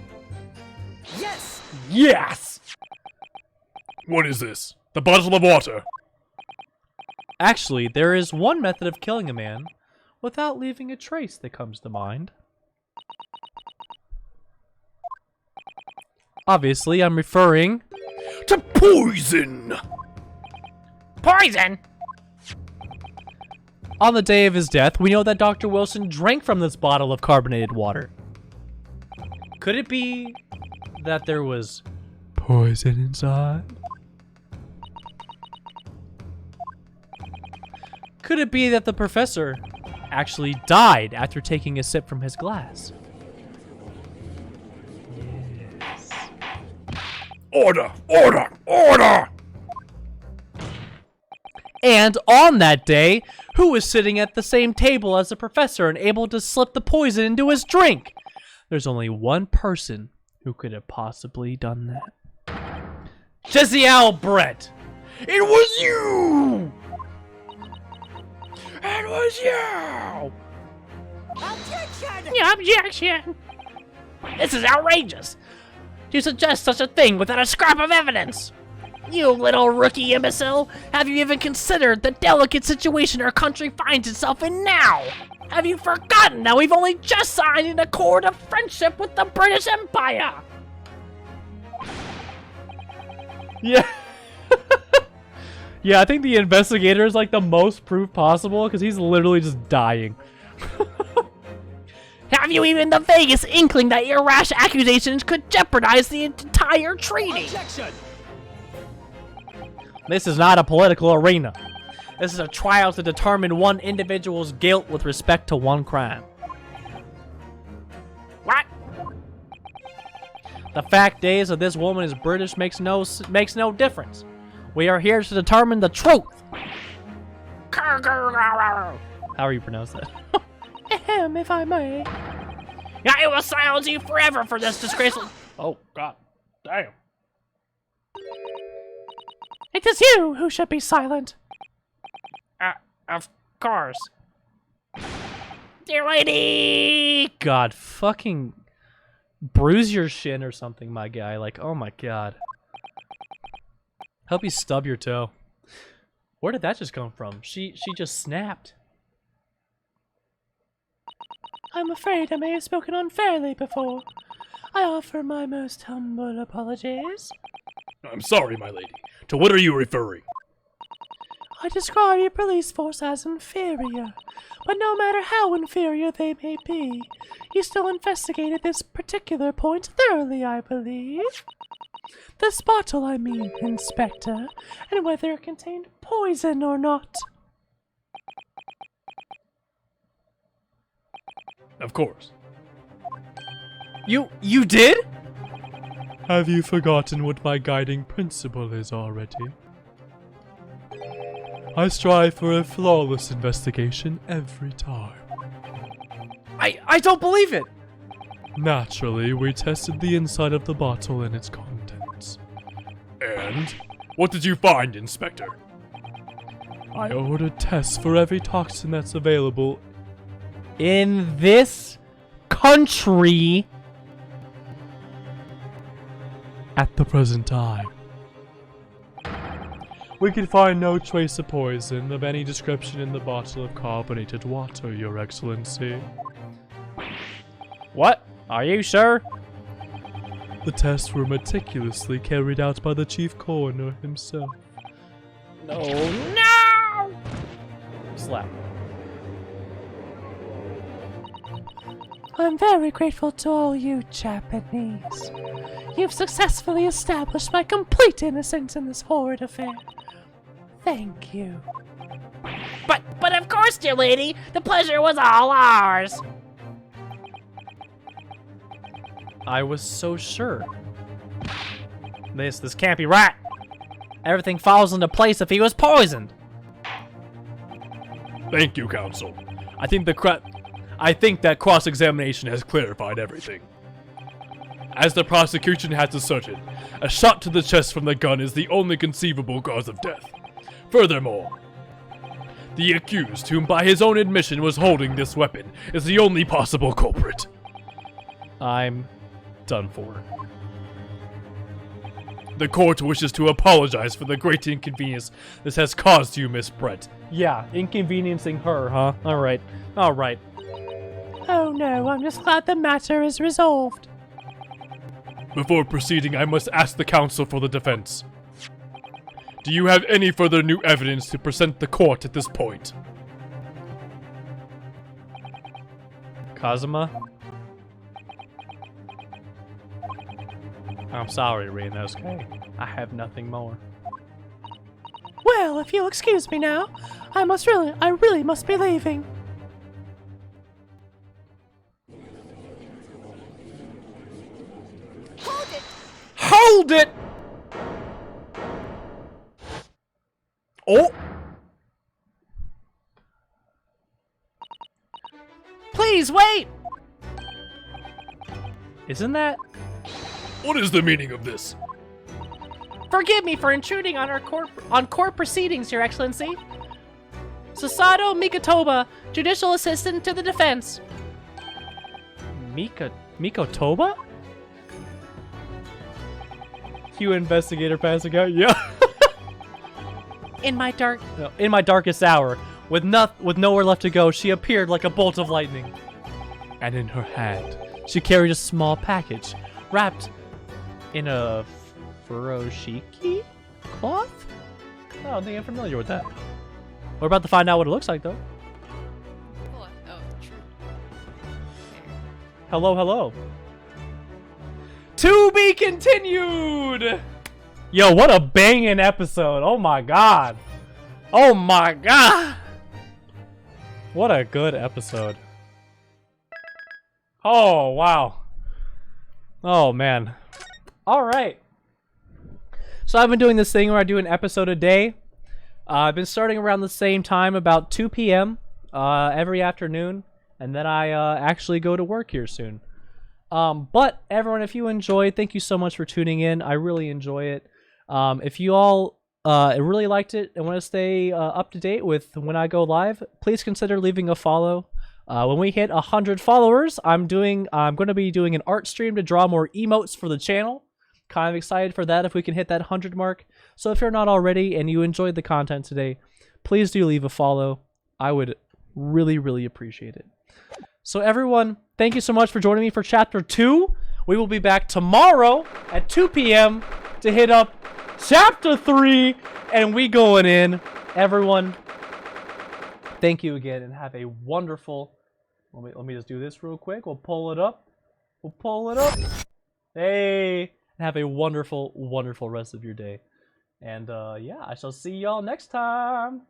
Yes! Yes! What is this? The bottle of water. Actually, there is one method of killing a man without leaving a trace that comes to mind. Obviously, I'm referring To poison! Poison! on the day of his death. We know that Dr. Wilson drank from this bottle of carbonated water. Could it be that there was poison inside? Could it be that the professor actually died after taking a sip from his glass? Yes. Order! Order! Order! And on that day, who was sitting at the same table as the professor and able to slip the poison into his drink? There's only one person who could have possibly done that. Jesse Albrecht! It was you! It was you! Objection! This is outrageous! You suggest such a thing without a scrap of evidence! You little rookie imbecile! Have you even considered the delicate situation our country finds itself in now? Have you forgotten that we've only just signed an accord of friendship with the British Empire? Yeah. Yeah, I think the investigator is like the most proof possible because he's literally just dying. Have you even the vaguest inkling that your rash accusations could jeopardize the entire treaty? Objection! This is not a political arena. This is a trial to determine one individual's guilt with respect to one crime. What? The fact is that this woman is British makes no difference. We are here to determine the truth. How you pronounce that? If I may. I will silence you forever for this disgraceful. Oh, God. Damn. It is you who should be silent. Of course. Dear lady! God, fucking bruise your shin or something, my guy. Like, oh my God. Help you stub your toe. Where did that just come from? She just snapped. I'm afraid I may have spoken unfairly before. I offer my most humble apologies. I'm sorry, my lady. To what are you referring? I describe your police force as inferior, but no matter how inferior they may be, you still investigated this particular point thoroughly, I believe. This bottle, I mean, Inspector, and whether it contained poison or not. Of course. You did? Have you forgotten what my guiding principle is already? I strive for a flawless investigation every time. I don't believe it! Naturally, we tested the inside of the bottle and its contents. And? What did you find, Inspector? I ordered tests for every toxin that's available In this country at the present time. We could find no trace of poison of any description in the bottle of carbonated water, Your Excellency. What? Are you sure? The tests were meticulously carried out by the chief coroner himself. No! Slap. I'm very grateful to all you Japanese. You've successfully established my complete innocence in this horrid affair. Thank you. But of course, dear lady, the pleasure was all ours. I was so sure. This can't be right. Everything falls into place if he was poisoned. Thank you, Counsel. I think that cross-examination has clarified everything. As the prosecution has asserted, a shot to the chest from the gun is the only conceivable cause of death. Furthermore, the accused, whom by his own admission was holding this weapon, is the only possible culprit. I'm done for. The court wishes to apologize for the great inconvenience this has caused you, Miss Brett. Yeah, inconveniencing her, huh? Alright. Alright. Oh no, I'm just glad the matter is resolved. Before proceeding, I must ask the counsel for the defense. Do you have any further new evidence to present the court at this point? Kazuma? I'm sorry, Ryunosuke. I have nothing more. Well, if you'll excuse me now, I really must be leaving. Hold it! Oh! Please wait! Isn't that? What is the meaning of this? Forgive me for intruding on court proceedings, Your Excellency. Sasato Mikotoba, Judicial Assistant to the Defense. Mikotoba? You investigator passing out? Yeah. In my darkest hour, with nowhere left to go, she appeared like a bolt of lightning. And in her hand, She carried a small package, wrapped in a furoshiki cloth? I don't think I'm familiar with that. We're about to find out what it looks like, though. Oh, true. Hello, hello. To be continued! Yo, what a banging episode. Oh my god. Oh my god. What a good episode. Oh, wow. Oh, man. Alright. So I've been doing this thing where I do an episode a day. I've been starting around the same time, about 2 p.m. Every afternoon. And then I actually go to work here soon. But everyone, if you enjoyed, thank you so much for tuning in. I really enjoy it. If you all really liked it and want to stay up to date with when I go live, please consider leaving a follow. When we hit 100 followers, I'm going to be doing an art stream to draw more emotes for the channel. kind of excited for that if we can hit that 100 mark. So if you're not already and you enjoyed the content today, please do leave a follow. I would really, really appreciate it. So everyone, thank you so much for joining me for Chapter 2. We will be back tomorrow at 2 p.m. to hit up Chapter 3, and we going in. Everyone, thank you again, and have a wonderful... Let me just do this real quick. We'll pull it up. We'll pull it up. Hey! Have a wonderful, wonderful rest of your day. And, yeah, I shall see y'all next time.